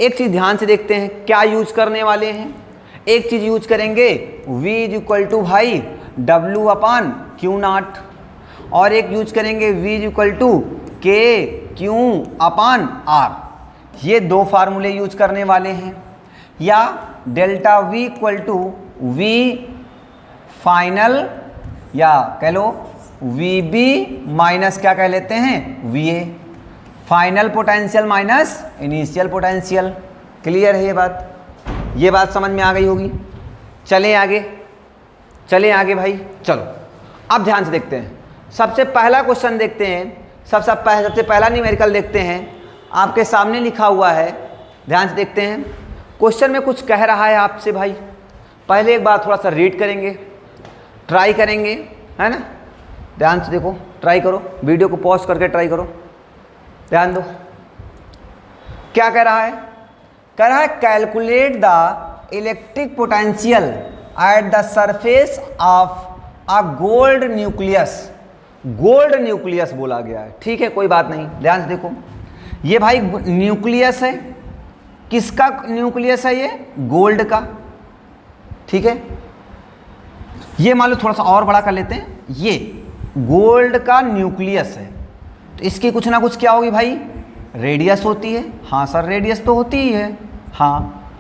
एक चीज़ ध्यान से देखते हैं, क्या यूज करने वाले हैं। एक चीज़ यूज करेंगे V = भाई W/Q0, और एक यूज करेंगे V = KQ/R। ये दो फार्मूले यूज करने वाले हैं। या डेल्टा V = V फाइनल, या कह लो VB माइनस क्या कह लेते हैं, VA, final potential minus initial potential. Clear है ये बात? ये बात समझ में आ गई होगी। चलें आगे भाई। चलो अब ध्यान से देखते हैं। सबसे पहला क्वेश्चन देखते हैं, सबसे पहला न्यूमेरिकल देखते हैं। आपके सामने लिखा हुआ है, ध्यान से देखते हैं। क्वेश्चन में कुछ कह रहा है आपसे भाई। पहले एक बार थोड़ा सा रीड करेंगे, ट्राई करेंगे, है ना। ध्यान से देखो, ट्राई करो, वीडियो को पॉज करके ट्राई करो, ध्यान दो। क्या कह रहा है? कह रहा है calculate the electric potential at the surface of a gold nucleus. Gold nucleus बोला गया है, ठीक है, कोई बात नहीं। ध्यान से देखो, ये भाई न्यूक्लियस है। किसका न्यूक्लियस है? ये गोल्ड का। ठीक है, ये मान लो थोड़ा सा और बड़ा कर लेते हैं। ये गोल्ड का न्यूक्लियस है, तो इसकी कुछ ना कुछ क्या होगी भाई, रेडियस होती है। हाँ सर, रेडियस तो होती ही है। हाँ,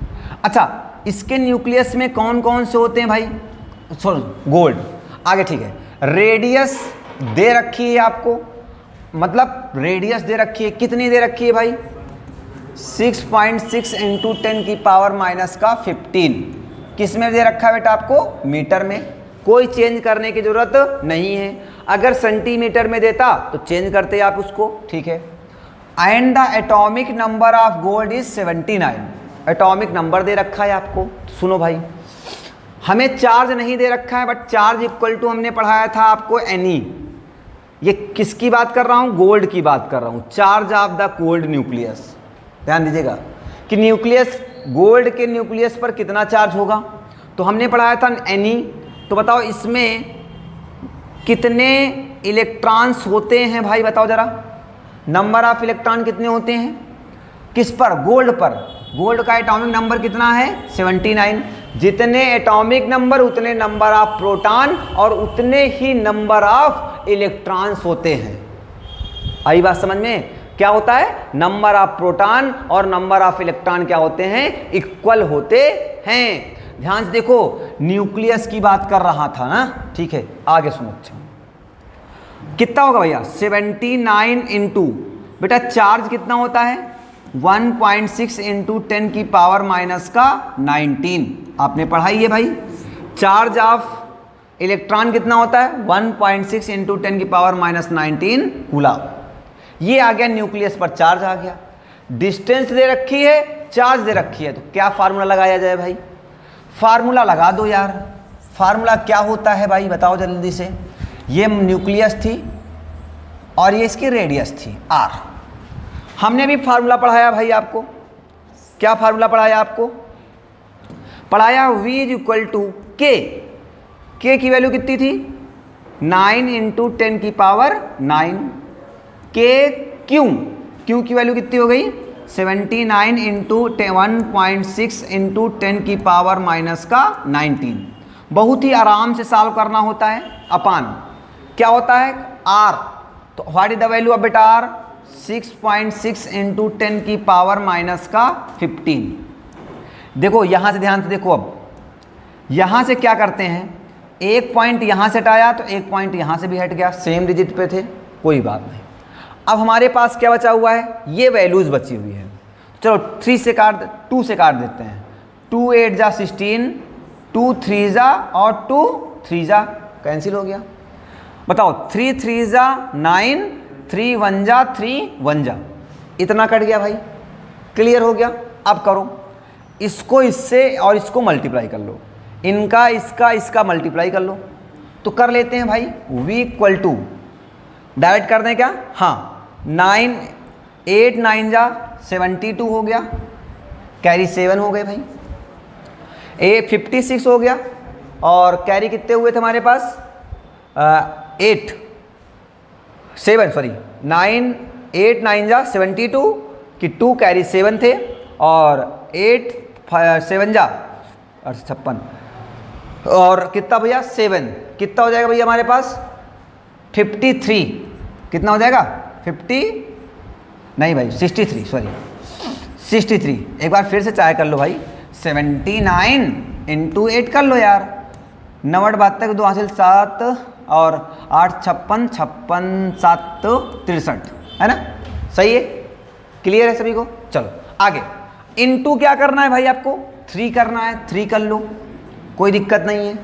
अच्छा, इसके न्यूक्लियस में कौन कौन से होते हैं भाई? Sorry, gold. आगे ठीक है, रेडियस दे रखी है आपको, मतलब रेडियस दे रखी है। कितनी दे रखी है भाई? 6.6 × 10⁻⁻15। किस में दे रखा है बेटा आपको? मीटर में। कोई चेंज करने की जरूरत नहीं है। अगर सेंटीमीटर में देता तो चेंज करते आप उसको। ठीक है, and the atomic number of gold is 79। Atomic number दे रखा है आपको। सुनो भाई, हमें चार्ज नहीं दे रखा है, बट चार्ज इक्वल टू हमने पढ़ाया था आपको Ne। ये किसकी बात कर रहा हूँ? गोल्ड की बात कर रहा हूँ। Charge of the gold nucleus. ध्यान दीजिएगा कि न्यूक्लियस, गोल्ड के न्यूक्लियस पर कितना चार्ज होगा, तो हमने पढ़ाया था Ne। तो बताओ इसमें कितने इलेक्ट्रॉन्स होते हैं भाई, बताओ जरा। नंबर ऑफ इलेक्ट्रॉन कितने होते हैं? किस पर? गोल्ड पर। गोल्ड का एटॉमिक नंबर कितना है? 79। जितने एटॉमिक नंबर उतने नंबर ऑफ प्रोटॉन और उतने ही नंबर ऑफ इलेक्ट्रॉन्स होते हैं। आई बात समझ में? क्या होता है? नंबर ऑफ प्रोटॉन और नंबर ऑफ इलेक्ट्रॉन क्या होते हैं? इक्वल होते हैं। ध्यान से देखो, न्यूक्लियस की बात कर रहा था ना। ठीक है, आगे सुनो। अच्छा, कितना होगा भैया? 79 इंटू, बेटा चार्ज कितना होता है? 1.6 × 10⁻⁻19। आपने पढ़ाई है भाई। चार्ज ऑफ इलेक्ट्रॉन कितना होता है? 1.6 × 10⁻⁻19 कूलम। ये आ गया न्यूक्लियस पर चार्ज आ गया। डिस्टेंस दे रखी है, चार्ज दे रखी है, तो क्या फार्मूला लगाया जाए भाई? फार्मूला लगा दो यार। फार्मूला क्या होता है भाई, बताओ जल्दी से। ये न्यूक्लियस थी और ये इसकी रेडियस थी r। हमने भी फार्मूला पढ़ाया भाई आपको। क्या फार्मूला पढ़ाया आपको? पढ़ाया v इज इक्वल टू के। के की वैल्यू कितनी थी? 9 इंटू 10 की पावर 9। के क्यू, क्यू की वैल्यू कितनी हो गई? 79 इंटू 1.6 इंटू 10 की पावर माइनस का 19। बहुत ही आराम से सॉल्व करना होता है। अपान क्या होता है? r। तो what is the value of बेटा r? 6.6 इंटू 10 की पावर माइनस का 15। देखो यहां से ध्यान से देखो, अब यहां से क्या करते हैं, एक पॉइंट यहां से हटाया तो एक पॉइंट यहां से भी हट गया, सेम डिजिट पे थे, कोई बात नहीं। अब हमारे पास क्या बचा हुआ है? ये वैल्यूज बची हुई है। चलो 3 से काट, 2 से काट देते हैं। 2 8 जा 16, 2 3 जा और 2 3 जा कैंसिल हो गया। बताओ 3 3 जा 9, 3 1 जा 3 1 जा, इतना कट गया भाई। क्लियर हो गया? अब करो इसको इससे और इसको मल्टीप्लाई कर लो, इनका इसका मल्टीप्लाई कर लो। तो कर लेते हैं भाई। v इक्वल टू डायरेक्ट कर दें क्या? हाँ, 9 8 9 जा 72 हो गया, कैरी 7 हो गए भाई। 56 हो गया और कैरी कितने हुए थे हमारे पास? 8 7 सॉरी 9 8 9 जा 72 कि 2 कैरी 7 थे और 8 7 जा 56 और कितना भैया 7, कितना हो जाएगा भैया हमारे पास? 53। कितना हो जाएगा? 50 नहीं भाई 63 सॉरी 63। एक बार फिर से चाहे कर लो भाई। 79 इंटू 8 कर लो यार। 9 8 72 2 हासिल 7 और 8 56 56 7 63 है ना? सही है? क्लियर है सभी को? चलो आगे। इंटू क्या करना है भाई आपको? 3 करना है, 3 कर लो, कोई दिक्कत नहीं है।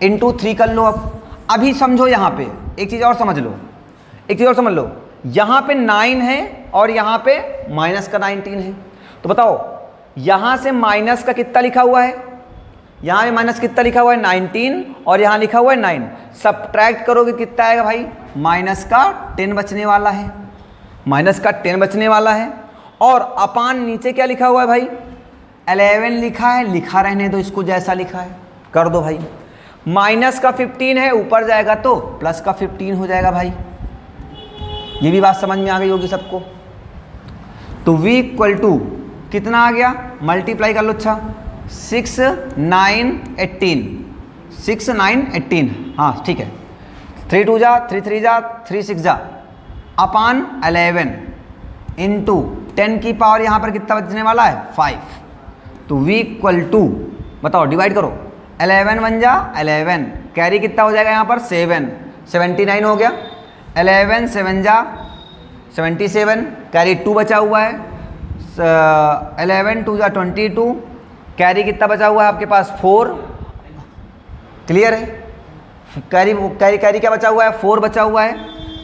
इंटू 3 कर लो। अब अभी समझो यहाँ पे एक चीज़ और समझ लो, एक चीज़ और समझ लो। यहाँ पे 9 है और यहाँ पे माइनस का 19 है। तो बताओ यहाँ से माइनस का कितना लिखा हुआ है? यहाँ पे माइनस कितना लिखा हुआ है? 19 और यहाँ लिखा हुआ है 9। सब्ट्रैक्ट करोगे कितना आएगा भाई? माइनस का 10 बचने वाला है, माइनस का 10 बचने वाला है। और अपान नीचे क्या लिखा हुआ है भाई? 11 लिखा है, लिखा रहने दो इसको जैसा लिखा है, कर दो भाई। माइनस का 15 है, ऊपर जाएगा तो प्लस का 15 हो जाएगा भाई। ये भी बात समझ में आ गई होगी सबको। तो v इक्वल टू कितना आ गया? मल्टीप्लाई कर लो। अच्छा 6 9 18, 6 9 18, हाँ ठीक है। 3 2 जा 3 3 जा 3 6 जा अपान 11 इंटू 10 की पावर यहाँ पर कितना बचने वाला है? 5। तो v इक्वल टू बताओ डिवाइड करो। 11 1 जा 11, कैरी कितना हो जाएगा यहाँ पर? 7, 79 हो गया। 11 7 जा 77, कैरी 2 बचा हुआ है। 11 2 जा 22, कैरी कितना बचा हुआ है आपके पास? 4। क्लियर है? कैरी कैरी कैरी क्या बचा हुआ है? 4 बचा हुआ है,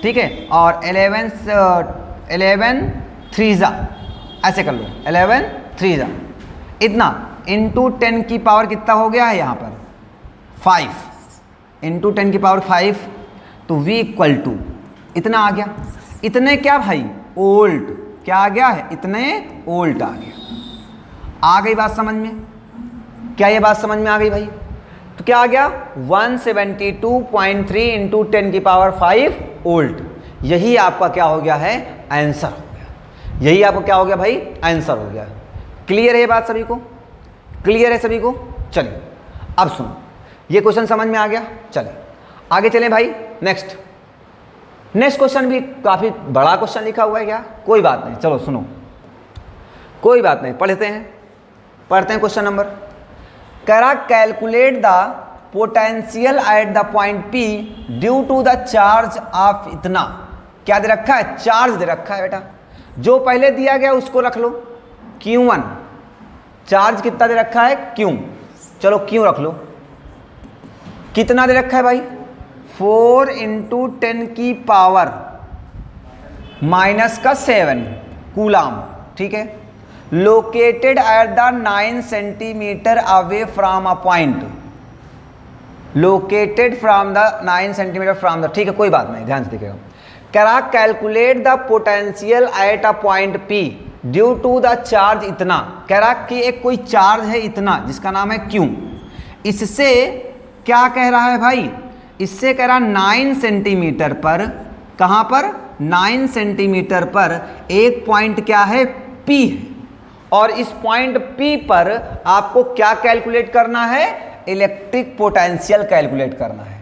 ठीक है। और 11 3 जा ऐसे कर लो, 11 3 जा इतना इंटू 10 की पावर कितना हो गया है यहाँ पर? 5 इंटू 10 की पावर 5। तो v इक्वल टू इतना आ गया। इतने क्या भाई? ओल्ट। क्या आ गया है? इतने ओल्ट आ गया। आ गई बात समझ में? क्या ये बात समझ में आ गई भाई? तो क्या आ गया? 172.3 इंटू 10 की पावर 5 ओल्ट। यही आपका क्या हो गया है? आंसर हो गया। यही आपको क्या हो गया भाई? आंसर हो गया। क्लियर है ये बात सभी को? क्लियर है सभी को? चलिए अब सुनो, ये क्वेश्चन समझ में आ गया। चलिए आगे चलें भाई। नेक्स्ट क्वेश्चन भी काफ़ी बड़ा क्वेश्चन लिखा हुआ है क्या? कोई बात नहीं, चलो सुनो, कोई बात नहीं, पढ़ते हैं क्वेश्चन नंबर। कह रहा calculate the potential at the point P due to the charge of इतना। क्या दे रखा है? चार्ज दे रखा है बेटा। जो पहले दिया गया उसको रख लो, Q1। चार्ज कितना दे रखा है? Q। चलो Q रख लो। कितना दे रखा है भाई? 4 इंटू 10 की पावर माइनस का 7 कूलाम, ठीक है। Located at the 9 centimetre away from a point. Located from the 9 centimetre from the, ठीक है कोई बात नहीं, ध्यान से देखिएगा। कह रहा calculate the potential at a point P due to the charge इतना। कह रहा कि एक कोई चार्ज है इतना जिसका नाम है Q, इससे क्या कह रहा है भाई, इससे कह रहा 9 सेंटीमीटर पर, कहाँ पर 9 सेंटीमीटर पर एक पॉइंट क्या है P है, और इस पॉइंट P पर आपको क्या कैलकुलेट करना है, इलेक्ट्रिक पोटेंशियल कैलकुलेट करना है,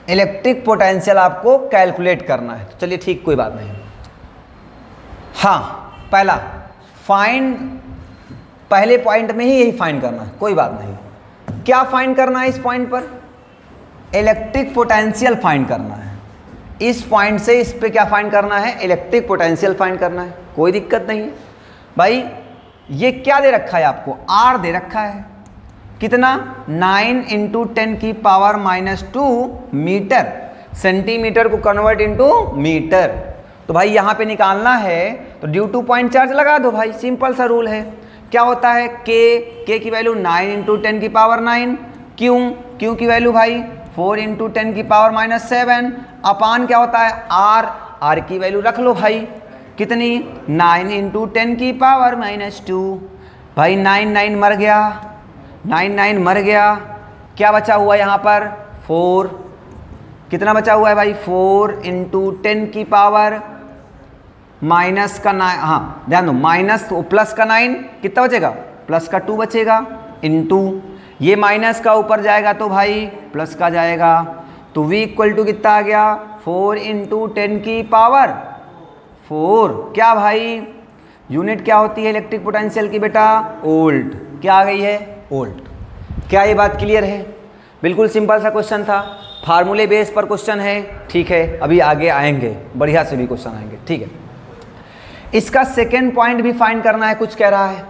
इलेक्ट्रिक पोटेंशियल आपको कैलकुलेट करना है। तो चलिए ठीक, कोई बात नहीं। हाँ पहला फाइंड, पहले पॉइंट में ही यही फाइंड करना है, कोई बात नहीं। क्या फाइंड करना है इस पॉइंट पर, इलेक्ट्रिक पोटेंशियल फाइंड करना है। इस पॉइंट से इस पे क्या फाइंड करना है, इलेक्ट्रिक पोटेंशियल फाइंड करना है, कोई दिक्कत नहीं है भाई। ये क्या दे रखा है आपको, R दे रखा है, कितना 9 इंटू 10 की पावर -2 मीटर, सेंटीमीटर को कन्वर्ट इंटू मीटर। तो भाई यहाँ पे निकालना है तो ड्यू टू पॉइंट चार्ज लगा दो भाई, सिंपल सा रूल है। क्या होता है, K की वैल्यू 9 इंटू 10 की पावर 9, Q की वैल्यू भाई 4 इंटू 10 की पावर -7, अपान क्या होता है R की वैल्यू रख लो भाई, कितनी 9 इंटू 10 की पावर -2। भाई 9 मर गया, 9 मर गया, क्या बचा हुआ यहाँ पर 4, कितना बचा हुआ है भाई 4 इंटू 10 की पावर माइनस का 9, हाँ ध्यान दो माइनस तो प्लस का 9 कितना बचेगा, प्लस का 2 बचेगा, इंटू ये माइनस का ऊपर जाएगा तो भाई प्लस का जाएगा, तो V इक्वल टू कितना आ गया 4 इंटू 10 की पावर 4। क्या भाई यूनिट क्या होती है इलेक्ट्रिक पोटेंशियल की बेटा, वोल्ट। क्या आ गई है, वोल्ट। क्या ये बात क्लियर है, बिल्कुल सिंपल सा क्वेश्चन था, फार्मूले बेस पर क्वेश्चन है, ठीक है। अभी आगे आएंगे बढ़िया से भी क्वेश्चन आएंगे, ठीक है। इसका सेकेंड पॉइंट भी फाइंड करना है, कुछ कह रहा है,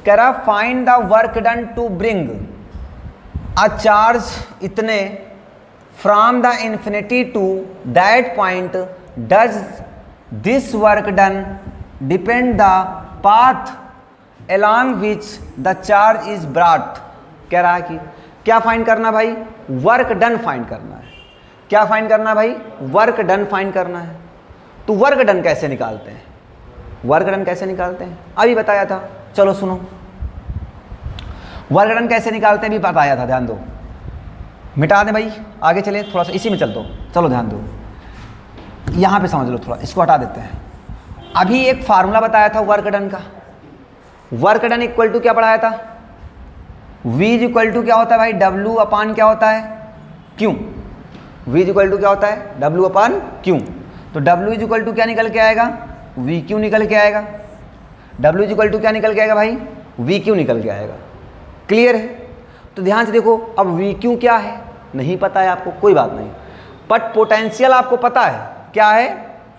कह रहा find the work done to bring a charge इतने from the infinity to that point, does this work done depend the path along which the charge is brought। कह रहा है कि क्या फाइंड करना भाई, वर्क डन फाइंड करना है। क्या फाइंड करना भाई, वर्क डन फाइंड करना है। तो वर्क डन कैसे निकालते हैं, वर्क डन कैसे निकालते हैं अभी बताया था, चलो सुनो। वर्क डन कैसे निकालते हैं भी बताया था, ध्यान दो, मिटा दें भाई, आगे चले थोड़ा सा इसी में चल दो, चलो ध्यान दो, यहाँ पे समझ लो थोड़ा, इसको हटा देते हैं। अभी एक फार्मूला बताया था वर्क डन का, वर्क डन इक्वल टू क्या पढ़ाया था, V इक्वल टू क्या होता है भाई, W अपान क्या होता है Q। V इक्वल टू क्या होता है, W अपान Q। तो W इक्वल टू क्या निकल के आएगा, VQ निकल के आएगा। W इक्वल टू क्या निकल के आएगा भाई, VQ निकल के आएगा। क्लियर है, तो ध्यान से देखो, अब VQ क्या है नहीं पता है आपको, कोई बात नहीं, बट पोटेंशियल आपको पता है क्या है,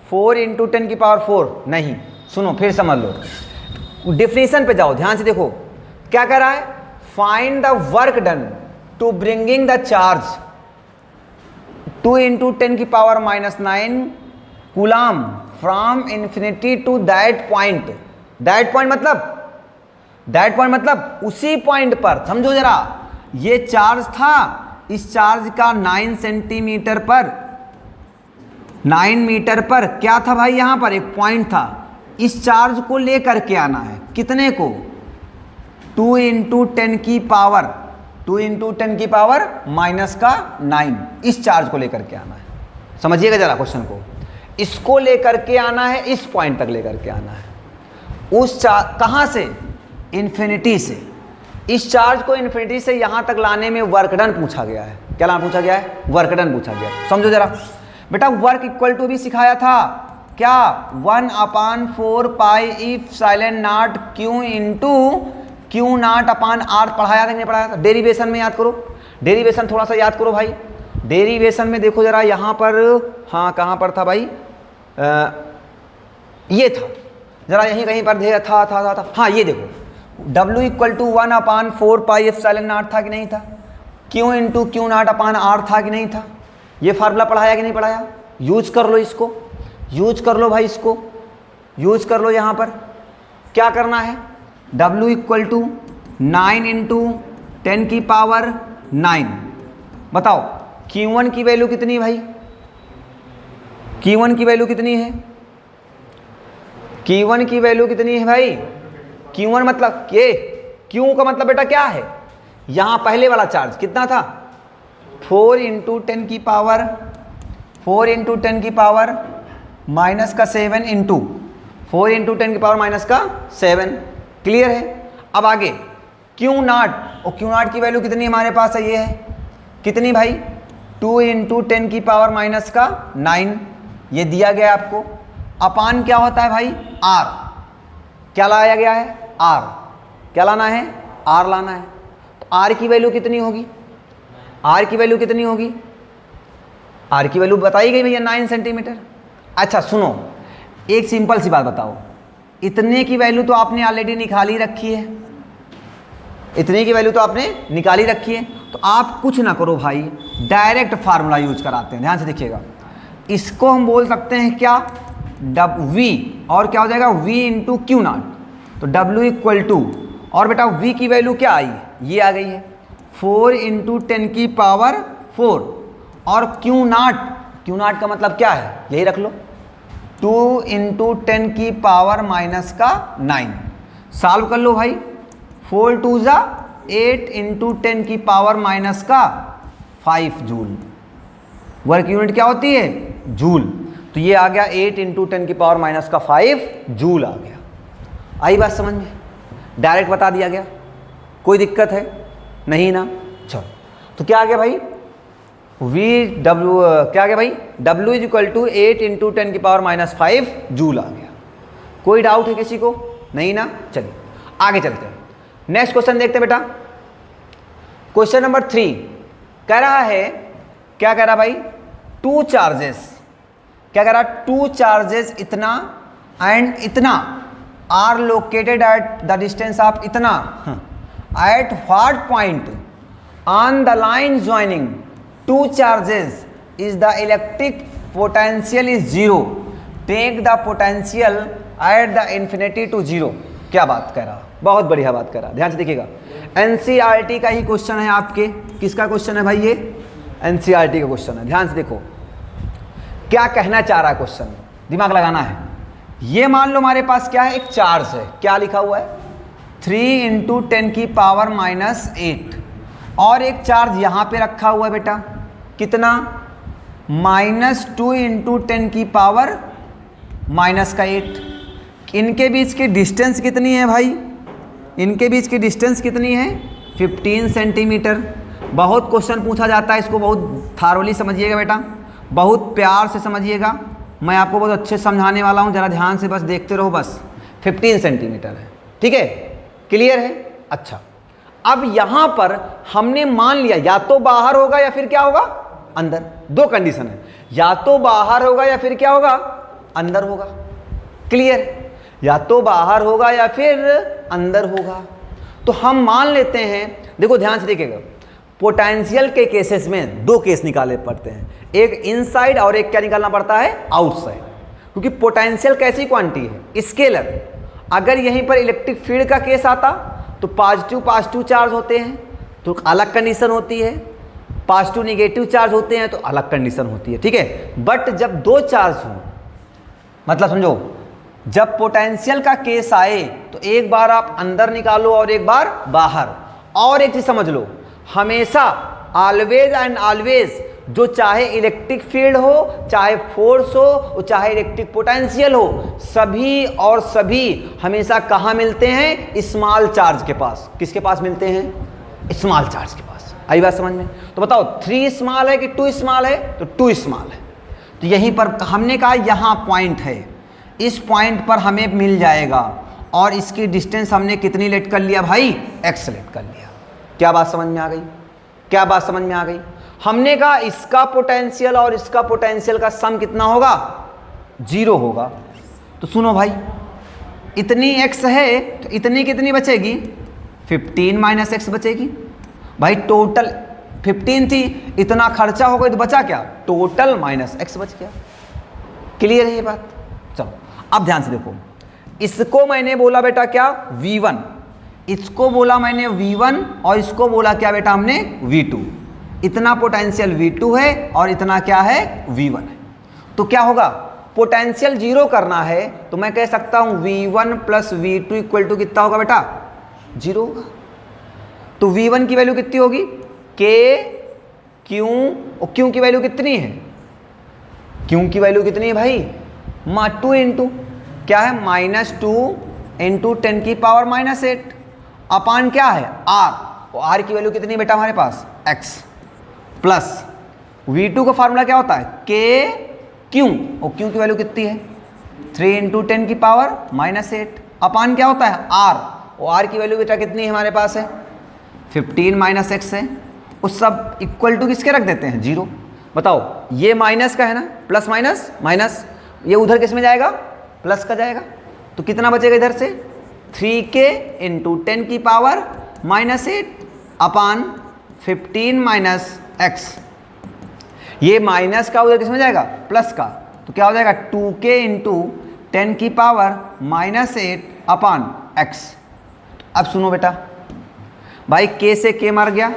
4 इंटू 10 की पावर 4 नहीं। सुनो फिर समझ लो, डेफिनेशन पे जाओ, ध्यान से देखो क्या कह रहा है, find the work done to bringing the charge 2 into 10 की power -9 coulomb from infinity to that point. That point मतलब उसी पॉइंट पर, समझो जरा, ये चार्ज था, इस चार्ज का 9 सेंटीमीटर पर, 9 मीटर पर क्या था भाई, यहां पर एक पॉइंट था, इस चार्ज को लेकर के आना है, कितने को 2 इंटू 10 की पावर -9, इस चार्ज को लेकर के आना है। समझिएगा जरा क्वेश्चन को, इसको लेकर के आना है, इस पॉइंट तक लेकर के आना है, उस चार्ज कहां से, इन्फिनिटी से। इस चार्ज को इन्फिनिटी से यहां तक लाने में वर्क डन पूछा गया है। क्या लाना पूछा गया है, वर्क डन पूछा गया है। समझो जरा बेटा, वर्क इक्वल टू भी सिखाया था क्या, 1/4 pi epsilon not Q into Q not upon R पढ़ाया था नहीं पढ़ाया था, डेरिवेशन में याद करो, डेरिवेशन थोड़ा सा याद करो भाई। डेरिवेशन में देखो जरा, यहाँ पर, हाँ कहाँ पर था भाई, ये था जरा, यहीं कहीं पर था। हाँ ये देखो, W equal to 1/4 pi epsilon not था कि नहीं था, Q into Q not upon R था कि नहीं था। ये फार्मूला पढ़ाया कि नहीं पढ़ाया, यूज कर लो इसको, यूज कर लो भाई, इसको यूज कर लो। यहाँ पर क्या करना है, W इक्वल टू 9 इंटू 10 की पावर 9 बताओ Q1 की वैल्यू कितनी है भाई? Q1 की वैल्यू कितनी है? Q1 की वैल्यू कितनी है भाई? Q1 मतलब ये Q का मतलब बेटा क्या है? यहां पहले वाला चार्ज कितना था? 4 इंटू 10 की पावर 4 इंटू 10 की पावर माइनस का 7 इंटू 4 इंटू 10 की पावर माइनस का 7। क्लियर है? अब आगे Q0, और Q0 की वैल्यू कितनी हमारे पास है? ये है कितनी भाई? 2 इंटू 10 की पावर माइनस का 9, ये दिया गया है आपको। अपान क्या होता है भाई? R। क्या लाया गया है? R। क्या लाना है? R लाना है। तो R की वैल्यू कितनी होगी? R की वैल्यू कितनी होगी? R की वैल्यू बताई गई भैया 9 सेंटीमीटर। अच्छा सुनो, एक सिंपल सी बात बताओ, इतने की वैल्यू तो आपने ऑलरेडी निकाली रखी है, इतने की वैल्यू तो आपने निकाली रखी है, तो आप कुछ ना करो भाई, डायरेक्ट फार्मूला यूज कराते हैं। ध्यान से देखिएगा, इसको हम बोल सकते हैं क्या? V, और क्या हो जाएगा? V into Q0। तो W इक्वल टू, और बेटा V की वैल्यू क्या आई? ये आ गई है 4 इंटू 10 की पावर 4, और Q0 का मतलब क्या है? यही रख लो, 2 इंटू 10 की पावर माइनस का 9। सॉल्व कर लो भाई, 4 2 जा 8 इंटू 10 की पावर माइनस का 5 जूल। वर्क यूनिट क्या होती है? जूल। तो ये आ गया 8 इंटू 10 की पावर माइनस का 5 जूल आ गया। आई बात समझ में? डायरेक्ट बता दिया गया, कोई दिक्कत है नहीं ना? चलो, तो क्या आ गया भाई? क्या आ गया भाई? W is equal to 8 into 10 की पावर माइनस 5 जूल आ गया। कोई डाउट है किसी को? नहीं ना? चलिए आगे चलते हैं, नेक्स्ट क्वेश्चन देखते हैं बेटा। क्वेश्चन नंबर 3 कह रहा है, क्या कह रहा भाई? 2 चार्जेस, क्या कह रहा? 2 चार्जेस इतना एंड इतना are located at the distance of इतना, at what point on the line joining 2 charges is the electric potential is 0, take the potential at the infinity to 0। क्या बात कह रहा? बहुत बढ़िया बात कर रहा। ध्यान से देखिएगा, एनसीईआरटी का ही क्वेश्चन है आपके। किसका क्वेश्चन है भाई? ये एनसीईआरटी का क्वेश्चन है। ध्यान से देखो क्या कहना चाह रहा है क्वेश्चन, दिमाग लगाना है। ये मान लो हमारे पास क्या है? एक चार्ज है, क्या लिखा हुआ है? 3 इंटू 10 की पावर माइनस 8, और एक चार्ज यहां पे रखा हुआ है बेटा, कितना? -2 इंटू 10 की पावर माइनस का 8। इनके बीच की डिस्टेंस कितनी है भाई? इनके बीच की डिस्टेंस कितनी है? 15 सेंटीमीटर। बहुत क्वेश्चन पूछा जाता है, इसको बहुत थारोली समझिएगा बेटा, बहुत प्यार से समझिएगा। मैं आपको बहुत अच्छे समझाने वाला हूँ, ज़रा ध्यान से बस देखते रहो। बस 15 सेंटीमीटर है, ठीक है? क्लियर है? अच्छा, अब यहाँ पर हमने मान लिया या तो बाहर होगा या फिर क्या होगा? अंदर। दो कंडीशन है, या तो बाहर होगा या फिर क्या होगा? अंदर होगा। क्लियर? या तो बाहर होगा या फिर अंदर होगा। तो हम मान लेते हैं, देखो ध्यान से देखिएगा, पोटेंशियल के केसेस में 2 केस निकाले पड़ते हैं, एक इनसाइड और एक क्या निकालना पड़ता है? आउटसाइड। क्योंकि पोटेंशियल कैसी क्वांटिटी है? स्केलर। अगर यहीं पर इलेक्ट्रिक फील्ड का केस आता तो पॉजिटिव चार्ज होते हैं तो अलग कंडीशन होती है, पॉजिटिव निगेटिव चार्ज होते हैं तो अलग कंडीशन होती है, ठीक है? बट जब 2 चार्ज हों, मतलब समझो, जब पोटेंशियल का केस आए तो एक बार आप अंदर निकालो और एक बार बाहर। और एक चीज समझ लो, हमेशा ऑलवेज एंड ऑलवेज, जो चाहे इलेक्ट्रिक फील्ड हो, चाहे फोर्स हो, चाहे इलेक्ट्रिक पोटेंशियल हो, सभी और सभी हमेशा कहाँ मिलते हैं? स्मॉल चार्ज के पास। किसके पास मिलते हैं? स्मॉल चार्ज के पास। आई बात समझ में? तो बताओ 3 स्मॉल है कि 2 स्मॉल है? तो 2 स्मॉल है। तो यहीं पर हमने कहा यहाँ पॉइंट है, इस पॉइंट पर हमें मिल जाएगा, और इसकी डिस्टेंस हमने कितनी लेट कर लिया भाई? x लेट कर लिया। क्या बात समझ में आ गई? क्या बात समझ में आ गई? हमने कहा इसका पोटेंशियल और इसका पोटेंशियल का सम कितना होगा? 0 होगा। तो सुनो भाई, इतनी x है तो इतनी कितनी बचेगी? 15 माइनस x बचेगी भाई। टोटल 15 थी, इतना खर्चा हो गया तो बचा क्या? टोटल माइनस x बच गया। क्लियर है ये बात? चलो अब ध्यान से देखो, इसको मैंने बोला बेटा क्या? V1, इसको बोला मैंने V1, और इसको बोला क्या बेटा हमने? V2। इतना पोटेंशियल V2 है और इतना क्या है V1 है। तो क्या होगा, पोटेंशियल जीरो करना है तो मैं कह सकता हूं V1 plus V2 equal to कितना होगा बेटा, जीरो होगा। तो V1 की वैल्यू कितनी होगी, K Q, और Q की वैल्यू कितनी है, Q की वैल्यू कितनी है भाई, 2 इंटू क्या है, -2 इंटू 10 की पावर -8 अपान क्या है R, और R की वैल्यू कितनी है बेटा हमारे पास, X, प्लस V2 का फार्मूला क्या होता है, K Q, और Q की वैल्यू कितनी है 3 इंटू 10 की पावर -8 अपान क्या होता है R, और R की वैल्यू बेटा कितनी है हमारे पास है 15 - x है। उस सब इक्वल टू किसके रख देते हैं, जीरो। बताओ ये माइनस का है ना, प्लस माइनस माइनस, ये उधर किस में जाएगा, प्लस का जाएगा। तो कितना बचेगा इधर से, 3k इंटू 10 की पावर -8 अपान 15 - x। ये माइनस का उधर किस में जाएगा, प्लस का, तो क्या हो जाएगा 2k इंटू 10 की पावर -8 अपान x। अब सुनो बेटा भाई, k से k मर गया,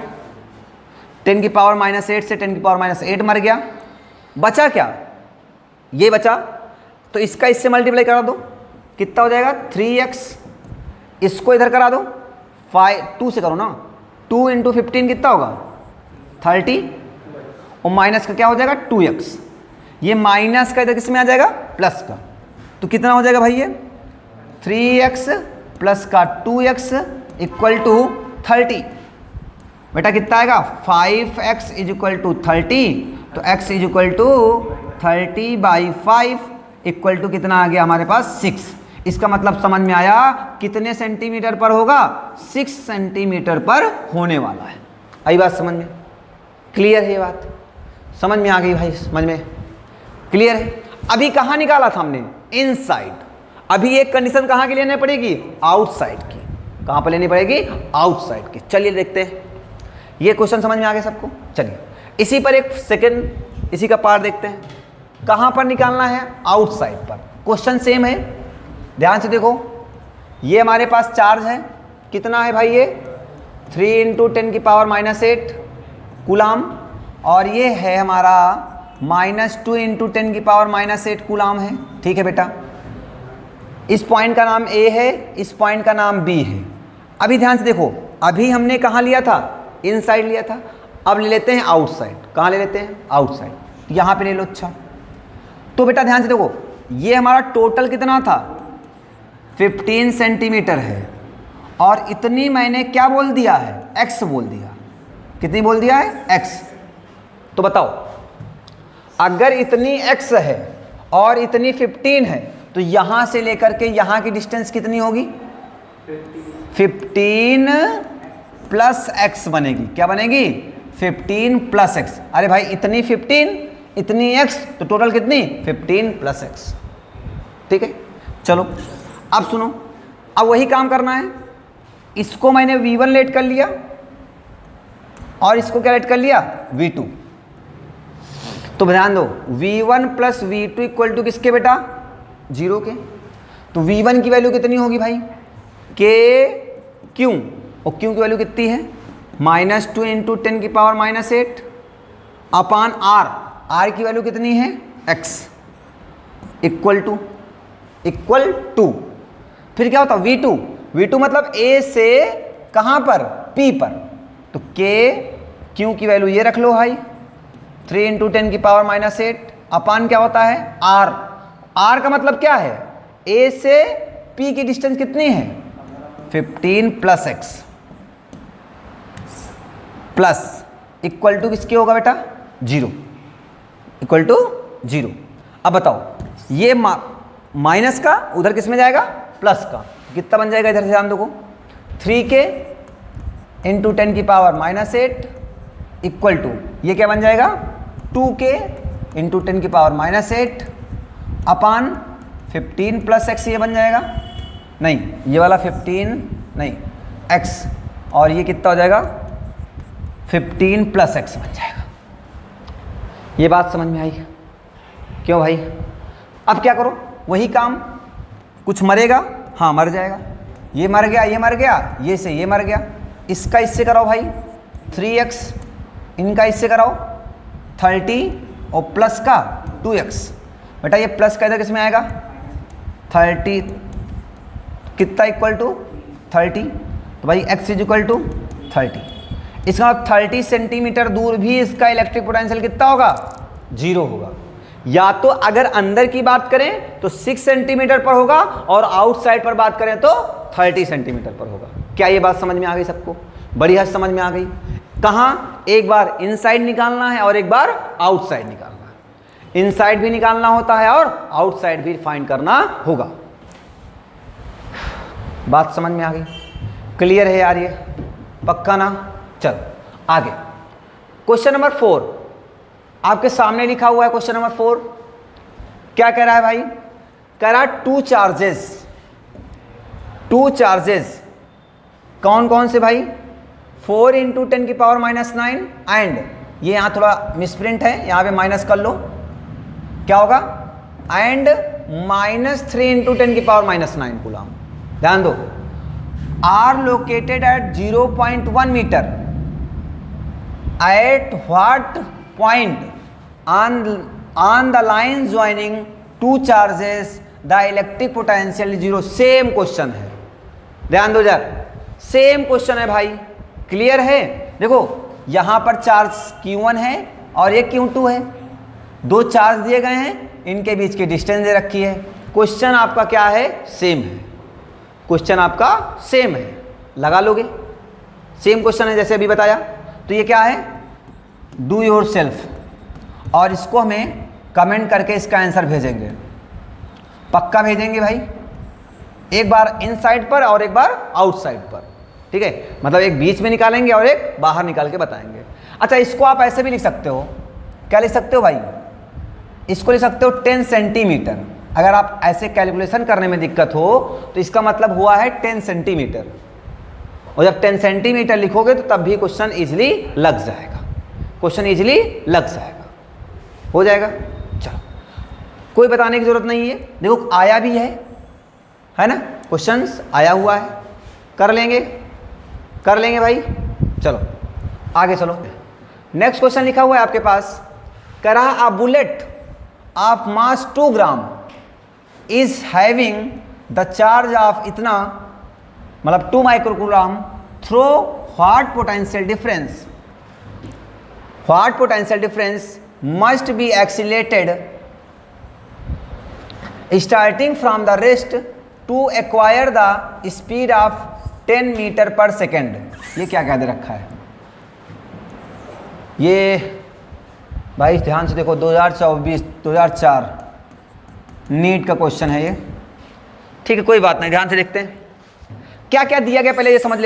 10 की पावर -8 से 10 की पावर -8 मर गया, बचा क्या, ये बचा। तो इसका इससे मल्टीप्लाई करा दो, कितना हो जाएगा 3x, इसको इधर करा दो 2 से करो ना, 2 इंटू 15 कितना होगा 30, और माइनस का क्या हो जाएगा 2x, ये माइनस का इधर किस में आ जाएगा, प्लस का। तो कितना हो जाएगा भाई ये 3x प्लस का 2x इक्वल टू 30। बेटा कितना आएगा 5x इज इक्वल टू 30, तो x is equal to 30/5 equal to कितना आ गया हमारे पास 6। इसका मतलब समझ में आया कितने सेंटीमीटर पर होगा, 6 सेंटीमीटर पर होने वाला है। आई बात समझ में, क्लियर है ये बात, समझ में आ गई भाई, समझ में क्लियर है। अभी कहाँ निकाला था हमने, इनसाइड। अभी एक कंडीशन कहाँ की लेनी पड़ेगी, आउटसाइड की। कहाँ पर लेनी पड़ेगी, आउटसाइड की। चलिए देखते हैं, ये क्वेश्चन समझ में आ गया सबको। चलिए इसी पर एक सेकंड इसी का पार्ट देखते हैं, कहाँ पर निकालना है, आउटसाइड पर। क्वेश्चन सेम है, ध्यान से देखो। ये हमारे पास चार्ज है, कितना है भाई ये 3 इंटू 10 की पावर -8 कूलाम, और ये है हमारा -2 इंटू 10 की पावर -8 कूलाम है। ठीक है बेटा, इस पॉइंट का नाम A है, इस पॉइंट का नाम B है। अभी ध्यान से देखो, अभी हमने कहाँ लिया था, इनसाइड लिया था, अब ले लेते हैं आउटसाइड। कहाँ ले लेते हैं, आउटसाइड। यहाँ पे ले लो। अच्छा तो बेटा ध्यान से देखो, ये हमारा टोटल कितना था 15 सेंटीमीटर है, और इतनी मैंने क्या बोल दिया है, x बोल दिया। कितनी बोल दिया है, x। तो बताओ अगर इतनी x है और इतनी 15 है, तो यहाँ से लेकर के यहाँ की डिस्टेंस कितनी होगी, 15 प्लस x बनेगी। क्या बनेगी, 15 प्लस x। अरे भाई इतनी 15 इतनी x, तो टोटल कितनी 15 प्लस x। ठीक है, चलो अब सुनो, अब वही काम करना है। इसको मैंने V1 लेट कर लिया और इसको क्या लेट कर लिया, V2। तो ध्यान दो, V1 plus V2 equal to किसके बेटा, 0 के। तो V1 की वैल्यू कितनी होगी भाई, K Q, और Q की वैल्यू कितनी है -2 इंटू 10 की पावर -8 अपान R। R की वैल्यू कितनी है X इक्वल टू फिर क्या होता V2। V2 मतलब A से कहाँ पर, P पर। तो K Q की वैल्यू ये रख लो भाई, 3 इंटू 10 की पावर -8 अपान क्या होता है R। R का मतलब क्या है, A से P की डिस्टेंस कितनी है 15 plus x plus equal to किसके होगा बेटा, 0, इक्वल टू 0। अब बताओ ये माइनस का उधर किस में जाएगा, प्लस का। कितना बन जाएगा इधर से ध्यान दो, 3k इंटू 10 की पावर -8 इक्वल टू ये क्या बन जाएगा 2k इंटू 10 की पावर -8 अपान 15 प्लस x। ये बन जाएगा, नहीं ये वाला 15 नहीं x, और ये कितना हो जाएगा 15 प्लस x बन जाएगा। ये बात समझ में आई, क्यों भाई। अब क्या करो, वही काम, कुछ मरेगा, हाँ मर जाएगा, ये मर गया, ये मर गया, ये से ये मर गया, इसका इससे कराओ भाई 3x इनका इससे कराओ 30 और प्लस का 2x। बेटा ये प्लस का इधर किस में आएगा 30, कितना इक्वल टू 30, तो भाई x इज इक्वल टू 30। इसका मतलब 30 सेंटीमीटर दूर भी इसका इलेक्ट्रिक पोटेंशियल कितना होगा 0 होगा। या तो अगर अंदर की बात करें तो 6 सेंटीमीटर पर होगा और आउटसाइड पर बात करें तो 30 सेंटीमीटर पर होगा। क्या ये बात समझ में आ गई सबको? बड़ी हद समझ में आ गई। कहाँ, एक बार इनसाइड निकालना है और एक बार आउटसाइड निकालना है। इनसाइड भी निकालना होता है और आउटसाइड भी फाइंड करना होगा। बात समझ में आ गई? क्लियर है यार? ये पक्का ना? चलो आगे। क्वेश्चन नंबर 4 आपके सामने लिखा हुआ है। क्वेश्चन नंबर 4 क्या कह रहा है भाई? कह रहा है टू चार्जेस कौन कौन से भाई? 4 इंटू 10 की पावर -9 एंड ये यहाँ थोड़ा मिसप्रिंट है, यहाँ पे माइनस कर लो, क्या होगा? एंड -3 इंटू 10 की पावर -9 कूलम। ध्यान दो, are located at 0.1 metre at what point on the line joining two charges the electric potential is 0। Same question है, ध्यान दो यार, सेम क्वेश्चन है भाई। क्लियर है? देखो यहां पर चार्ज Q1 है और ये Q2 है, दो चार्ज दिए गए हैं, इनके बीच की डिस्टेंस दे रखी है। क्वेश्चन आपका क्या है? सेम है। क्वेश्चन आपका सेम है, लगा लोगे? सेम क्वेश्चन है जैसे अभी बताया। तो ये क्या है? डू योर सेल्फ, और इसको हमें कमेंट करके इसका आंसर भेजेंगे, पक्का भेजेंगे भाई। एक बार इनसाइड पर और एक बार आउटसाइड पर, ठीक है? मतलब एक बीच में निकालेंगे और एक बाहर निकाल के बताएंगे। अच्छा, इसको आप ऐसे भी लिख सकते हो। क्या लिख सकते हो भाई? इसको लिख सकते हो 10 सेंटीमीटर। अगर आप ऐसे कैलकुलेशन करने में दिक्कत हो तो इसका मतलब हुआ है 10 सेंटीमीटर, और जब 10 सेंटीमीटर लिखोगे तो तब भी क्वेश्चन इजिली लग जाएगा, क्वेश्चन इजिली लग जाएगा, हो जाएगा। चलो, कोई बताने की जरूरत नहीं है। देखो आया भी है ना, क्वेश्चंस आया हुआ है, कर लेंगे भाई। चलो आगे चलो। नेक्स्ट क्वेश्चन लिखा हुआ है आपके पास, करा a bullet of mass 2 gram is having the charge of इतना, मतलब 2 microcoulomb through what potential difference must be accelerated starting from the rest to acquire the speed of 10 metre पर सेकेंड। ये क्या कह दे रखा है? ये भाई ध्यान से देखो, 2004 नीट का क्वेश्चन है ये, ठीक है? कोई बात नहीं, ध्यान से देखते हैं क्या क्या दिया गया। पहले ये समझ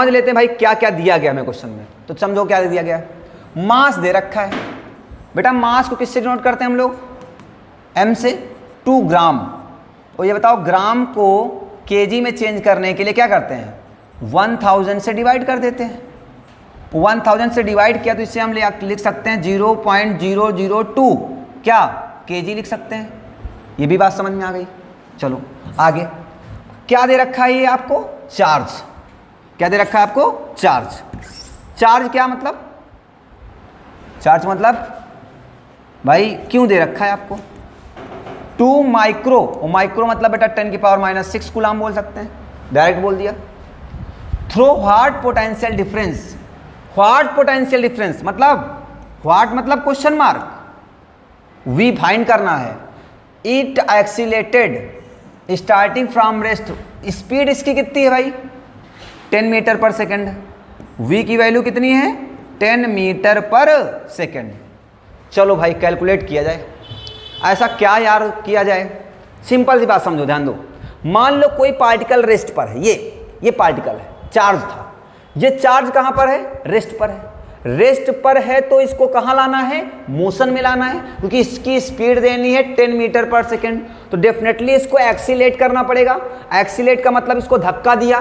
लेते हैं भाई क्या क्या दिया गया हमें क्वेश्चन में। तो समझो क्या दिया गया। मास दे रखा है बेटा, मास को किससे डिनोट करते हैं हम लोग? m से। 2 ग्राम, और ये बताओ ग्राम को केजी में चेंज करने के लिए क्या करते हैं? 1000 से डिवाइड कर देते हैं। 1000 से डिवाइड किया तो इससे हम लिख सकते हैं 0.002 क्या केजी लिख सकते हैं। ये भी बात समझ में आ गई। चलो आगे, क्या दे रखा है ये आपको? चार्ज। क्या दे रखा है आपको? चार्ज क्या मतलब? चार्ज मतलब भाई क्यों दे रखा है आपको? 2 माइक्रो, और माइक्रो मतलब बेटा 10 की पावर -6 कूलम बोल सकते हैं, डायरेक्ट बोल दिया। थ्रो व्हाट पोटेंशियल डिफरेंस, मतलब क्वेश्चन मार्क, वी फाइंड करना है। It accelerated starting from rest, speed इसकी कितनी है भाई? 10 मीटर पर सेकेंड। वी की वैल्यू कितनी है? 10 मीटर पर सेकेंड। चलो भाई कैलकुलेट किया जाए। ऐसा क्या यार किया जाए? सिंपल सी बात समझो, ध्यान दो। मान लो कोई पार्टिकल रेस्ट पर है, ये पार्टिकल है, चार्ज था। ये चार्ज कहाँ पर है? रेस्ट पर है। रेस्ट पर है तो इसको कहाँ लाना है? मोशन में लाना है, क्योंकि इसकी स्पीड देनी है 10 मीटर पर सेकेंड। तो डेफिनेटली इसको एक्सीलेट करना पड़ेगा। एक्सीलेट का मतलब इसको धक्का दिया,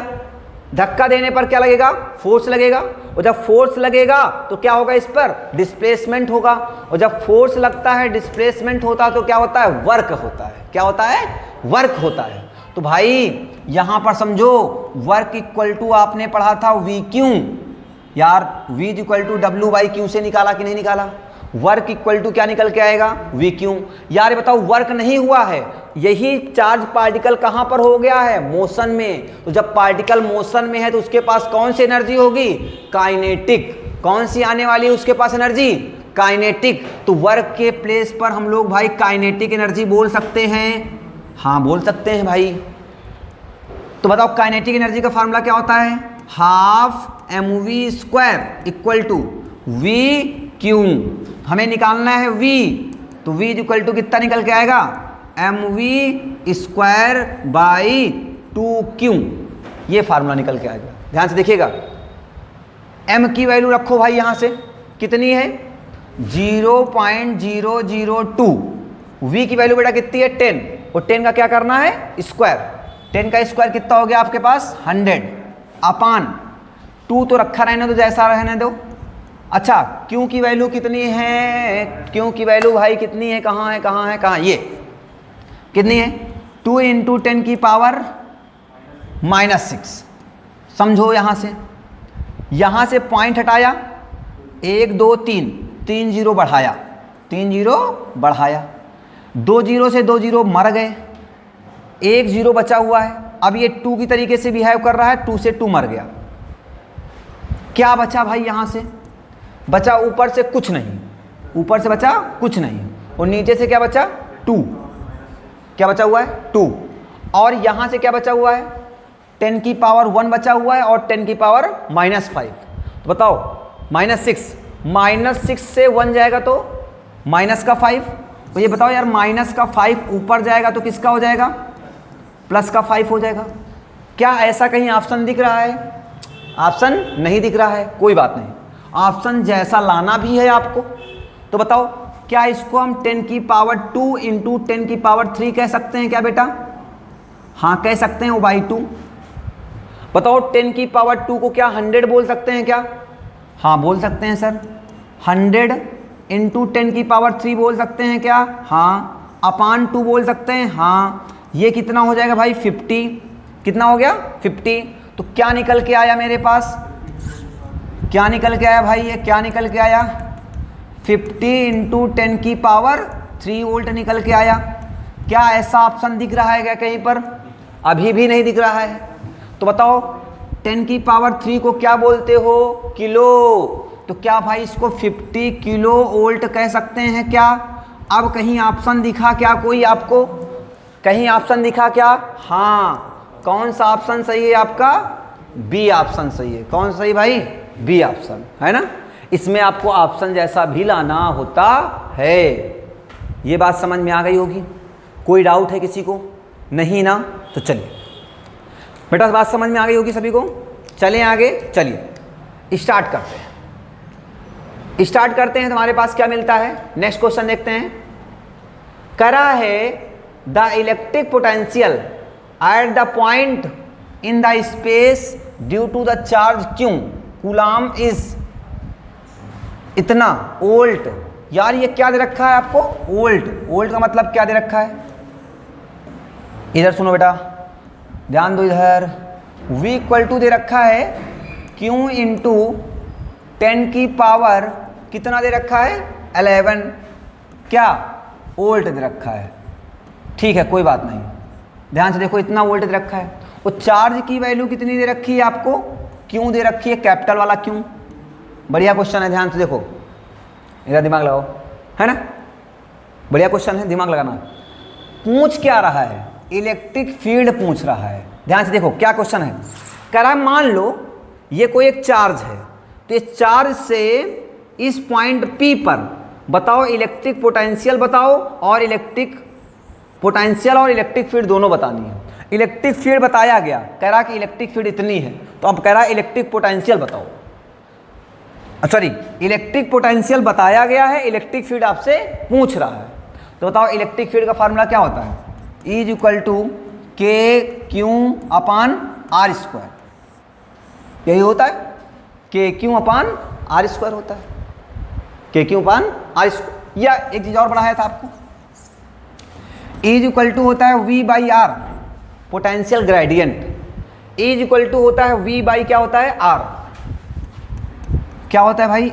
धक्का देने पर क्या लगेगा? फोर्स लगेगा, और जब फोर्स लगेगा तो क्या होगा? इस पर डिस्प्लेसमेंट होगा, और जब फोर्स लगता है, डिस्प्लेसमेंट होता है तो क्या होता है? वर्क होता है। क्या होता है? वर्क होता है। तो भाई यहां पर समझो वर्क इक्वल टू आपने पढ़ा था वी क्यू, यार V equal to W by Q से निकाला कि नहीं निकाला? वर्क इक्वल टू क्या निकल के आएगा? We Q. यार ये बताओ वर्क नहीं हुआ है, यही चार्ज पार्टिकल कहाँ पर हो गया है? मोशन में। तो जब पार्टिकल मोशन में है तो उसके पास कौन सी एनर्जी होगी? काइनेटिक। कौन सी आने वाली है उसके पास एनर्जी? काइनेटिक। तो वर्क के प्लेस पर हम लोग भाई काइनेटिक एनर्जी बोल सकते हैं। हाँ बोल सकते हैं भाई। तो बताओ काइनेटिक एनर्जी का फार्मूला क्या होता है? Half mv² equal to V Q. हमें निकालना है v, तो v इक्वल टू कितना निकल के आएगा? mv² by 2q। ये फार्मूला निकल के आएगा। ध्यान से देखिएगा, m की वैल्यू रखो भाई यहाँ से, कितनी है? 0.002। v की वैल्यू बेटा कितनी है? 10। और 10 का क्या करना है? स्क्वायर। 10 का स्क्वायर कितना हो गया आपके पास? 100 अपान 2 तो रखा रहने दो, जैसा रहने दो। अच्छा क्यों की वैल्यू कितनी है? क्यों की वैल्यू भाई कितनी है? कहाँ है कहाँ है कहाँ? ये कितनी है? 2 × 10 की पावर -6। समझो यहाँ से पॉइंट हटाया, 1 2 3, 3 जीरो बढ़ाया, 3 जीरो बढ़ाया, 2 जीरो से 2 जीरो मर गए, 1 जीरो बचा हुआ है। अब ये 2 की तरीके से बिहेव कर रहा है, 2 से 2 मर गया। क्या बचा भाई? यहाँ से बचा ऊपर से कुछ नहीं, ऊपर से बचा कुछ नहीं, और नीचे से क्या बचा? 2। क्या बचा हुआ है? 2। और यहाँ से क्या बचा हुआ है? 10 की पावर 1 बचा हुआ है और 10 की पावर -5। तो बताओ -6 से 1 जाएगा तो -5। तो ये बताओ यार -5 ऊपर जाएगा तो किसका हो जाएगा? +5 हो जाएगा। क्या ऐसा कहीं ऑप्शन दिख रहा है? ऑप्शन नहीं दिख रहा है, कोई बात नहीं, ऑप्शन जैसा लाना भी है आपको। तो बताओ क्या इसको हम 10 की पावर 2 × 10 की पावर 3 कह सकते हैं क्या बेटा? हाँ कह सकते हैं, वो बाई 2। बताओ 10 की पावर 2 को क्या 100 बोल सकते हैं क्या? हाँ बोल सकते हैं सर। 100 × 10 की पावर 3 बोल सकते हैं क्या? हाँ। अपान 2 बोल सकते हैं? हाँ। ये कितना हो जाएगा भाई? 50। कितना हो गया? 50। तो क्या निकल के आया मेरे पास? क्या निकल के आया भाई? ये क्या निकल के आया? 50 × 10 की पावर 3 वोल्ट निकल के आया। क्या ऐसा ऑप्शन दिख रहा है क्या कहीं पर? अभी भी नहीं दिख रहा है। तो बताओ 10 की पावर 3 को क्या बोलते हो? किलो। तो क्या भाई इसको 50 किलो वोल्ट कह सकते हैं क्या? अब कहीं ऑप्शन दिखा क्या कोई आपको? कहीं ऑप्शन दिखा क्या? हाँ। कौन सा ऑप्शन सही है आपका? बी ऑप्शन सही है। कौन सही भाई? बी ऑप्शन है ना। इसमें आपको ऑप्शन जैसा भी लाना होता है। ये बात समझ में आ गई होगी। कोई डाउट है किसी को? नहीं ना? तो चलिए बेटा बात समझ में आ गई होगी सभी को। चलें आगे, चलिए स्टार्ट करते हैं। स्टार्ट करते हैं। तुम्हारे पास क्या मिलता है? नेक्स्ट क्वेश्चन देखते हैं। करा है the electric potential at the point in the space due to the charge Q coulomb is इतना वोल्ट। यार ये क्या दे रखा है आपको? वोल्ट। वोल्ट का मतलब क्या दे रखा है? इधर सुनो बेटा, ध्यान दो इधर। V इक्वल टू दे रखा है Q × 10 की पावर कितना दे रखा है? 11 क्या वोल्ट दे रखा है। ठीक है कोई बात नहीं, ध्यान से देखो इतना वोल्ट दे रखा है। और चार्ज की वैल्यू कितनी दे रखी है आपको? क्यों दे रखी है, कैपिटल वाला क्यों। बढ़िया क्वेश्चन है, ध्यान से देखो, इधर दिमाग लगाओ, है ना। बढ़िया क्वेश्चन है, दिमाग लगाना। पूछ क्या रहा है? इलेक्ट्रिक फील्ड पूछ रहा है। ध्यान से देखो क्या क्वेश्चन है। कह रहा है मान लो ये कोई एक चार्ज है, तो इस चार्ज से इस पॉइंट P पर बताओ इलेक्ट्रिक पोटेंशियल बताओ, और इलेक्ट्रिक पोटेंशियल और इलेक्ट्रिक फील्ड दोनों बतानी है। इलेक्ट्रिक फील्ड बताया गया, कह रहा कि इलेक्ट्रिक फील्ड इतनी है, तो अब कह रहा है इलेक्ट्रिक पोटेंशियल बताओ। सॉरी, इलेक्ट्रिक पोटेंशियल बताया गया है, इलेक्ट्रिक फील्ड आपसे पूछ रहा है। तो बताओ इलेक्ट्रिक फील्ड का फार्मूला क्या होता है? E = KQ/R²। यही होता है, KQ/R² होता है, KQ/R²। या एक चीज और पढ़ाया था आपको, E = होता है V/R, पोटेंशियल ग्रेडियंट। E = होता है V/ क्या होता है? R। क्या होता है भाई,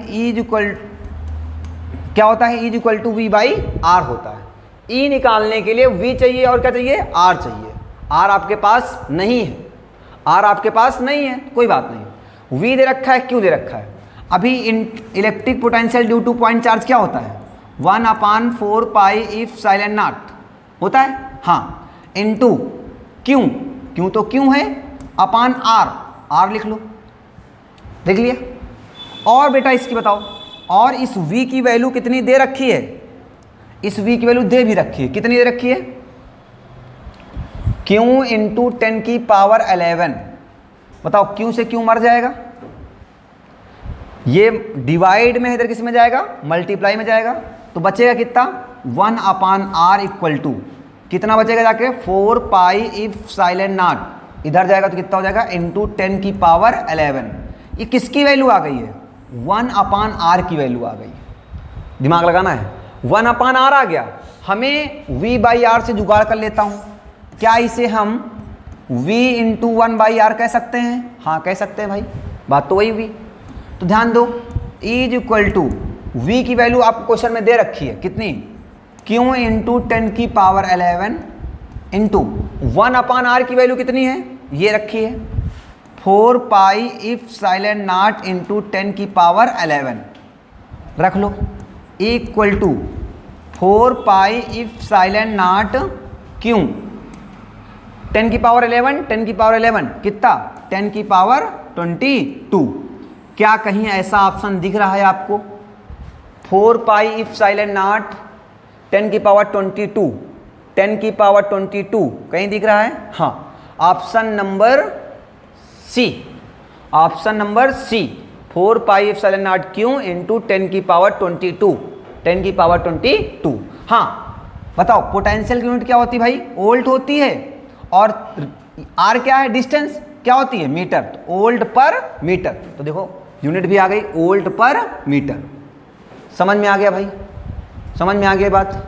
क्या होता है, E equal to V by R होता है। E निकालने के लिए V चाहिए और क्या चाहिए, R चाहिए। R आपके पास नहीं है, R आपके पास नहीं है, कोई बात नहीं। V दे रखा है, Q दे रखा है। अभी electric potential due to point charge क्या होता है, 1/4 पाई इफ साइलेंट नॉट होता है, हाँ, इनटू क्यू, क्यू तो क्यू है, अपान आर, आर लिख लो, देख लिया। और बेटा इसकी बताओ, और इस V की वैल्यू कितनी दे रखी है, इस V की वैल्यू दे भी रखी है, कितनी दे रखी है, Q इंटू 10 की पावर 11। बताओ Q से Q मर जाएगा, ये डिवाइड में इधर किस में जाएगा, मल्टीप्लाई में जाएगा, तो बचेगा कितना, 1/r इक्वल टू कितना बचेगा जाके, 4 पाई इफ साइलेंट नॉट, इधर जाएगा तो कितना हो जाएगा, इंटू 10 की पावर 11। ये किसकी वैल्यू आ गई है, 1/r की वैल्यू आ गई। दिमाग लगाना है, 1/r आ गया। हमें v बाई आर से जुगाड़ कर लेता हूं, क्या इसे हम v इंटू 1/r कह सकते हैं, हाँ कह सकते हैं भाई, बात तो वही हुई। तो ध्यान दो, E is equal to v की वैल्यू आपको क्वेश्चन में दे रखी है कितनी, q इंटू 10 की पावर 11 इंटू 1/r की वैल्यू कितनी है, ये रखी है, 4 pi epsilon naught into 10 की पावर 11 रख लो, equal to 4 pi epsilon not q 10 की पावर 11, 10 की पावर 11 कितना, 10 की पावर 22। क्या कहीं ऐसा ऑप्शन दिख रहा है आपको, 4 पाई इफ साइलेंट नॉट 10 की पावर 22, 10 की पावर 22 कहीं दिख रहा है, हाँ, option number C, option number C, 4 pi epsilon not Q into 10 की पावर 22, 10 की पावर 22। हाँ बताओ, पोटेंशियल की यूनिट क्या होती है भाई, वोल्ट होती है, और आर क्या है, डिस्टेंस क्या होती है, मीटर, तो वोल्ट पर मीटर। तो देखो यूनिट भी आ गई, वोल्ट पर मीटर। समझ में आ गया भाई, समझ में आ गया बात,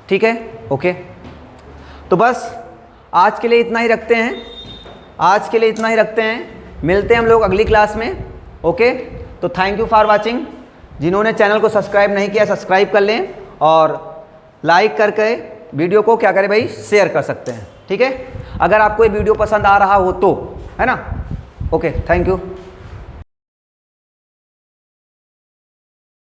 ठीक है, ओके। तो बस आज के लिए इतना ही रखते हैं, आज के लिए इतना ही रखते हैं, मिलते हैं हम लोग अगली क्लास में, ओके। तो थैंक यू फॉर वाचिंग। जिन्होंने चैनल को सब्सक्राइब नहीं किया सब्सक्राइब कर लें, और लाइक करके वीडियो को क्या करें भाई, शेयर कर सकते हैं, ठीक है, अगर आपको ये वीडियो पसंद आ रहा हो तो, है ना, ओके, थैंक यू।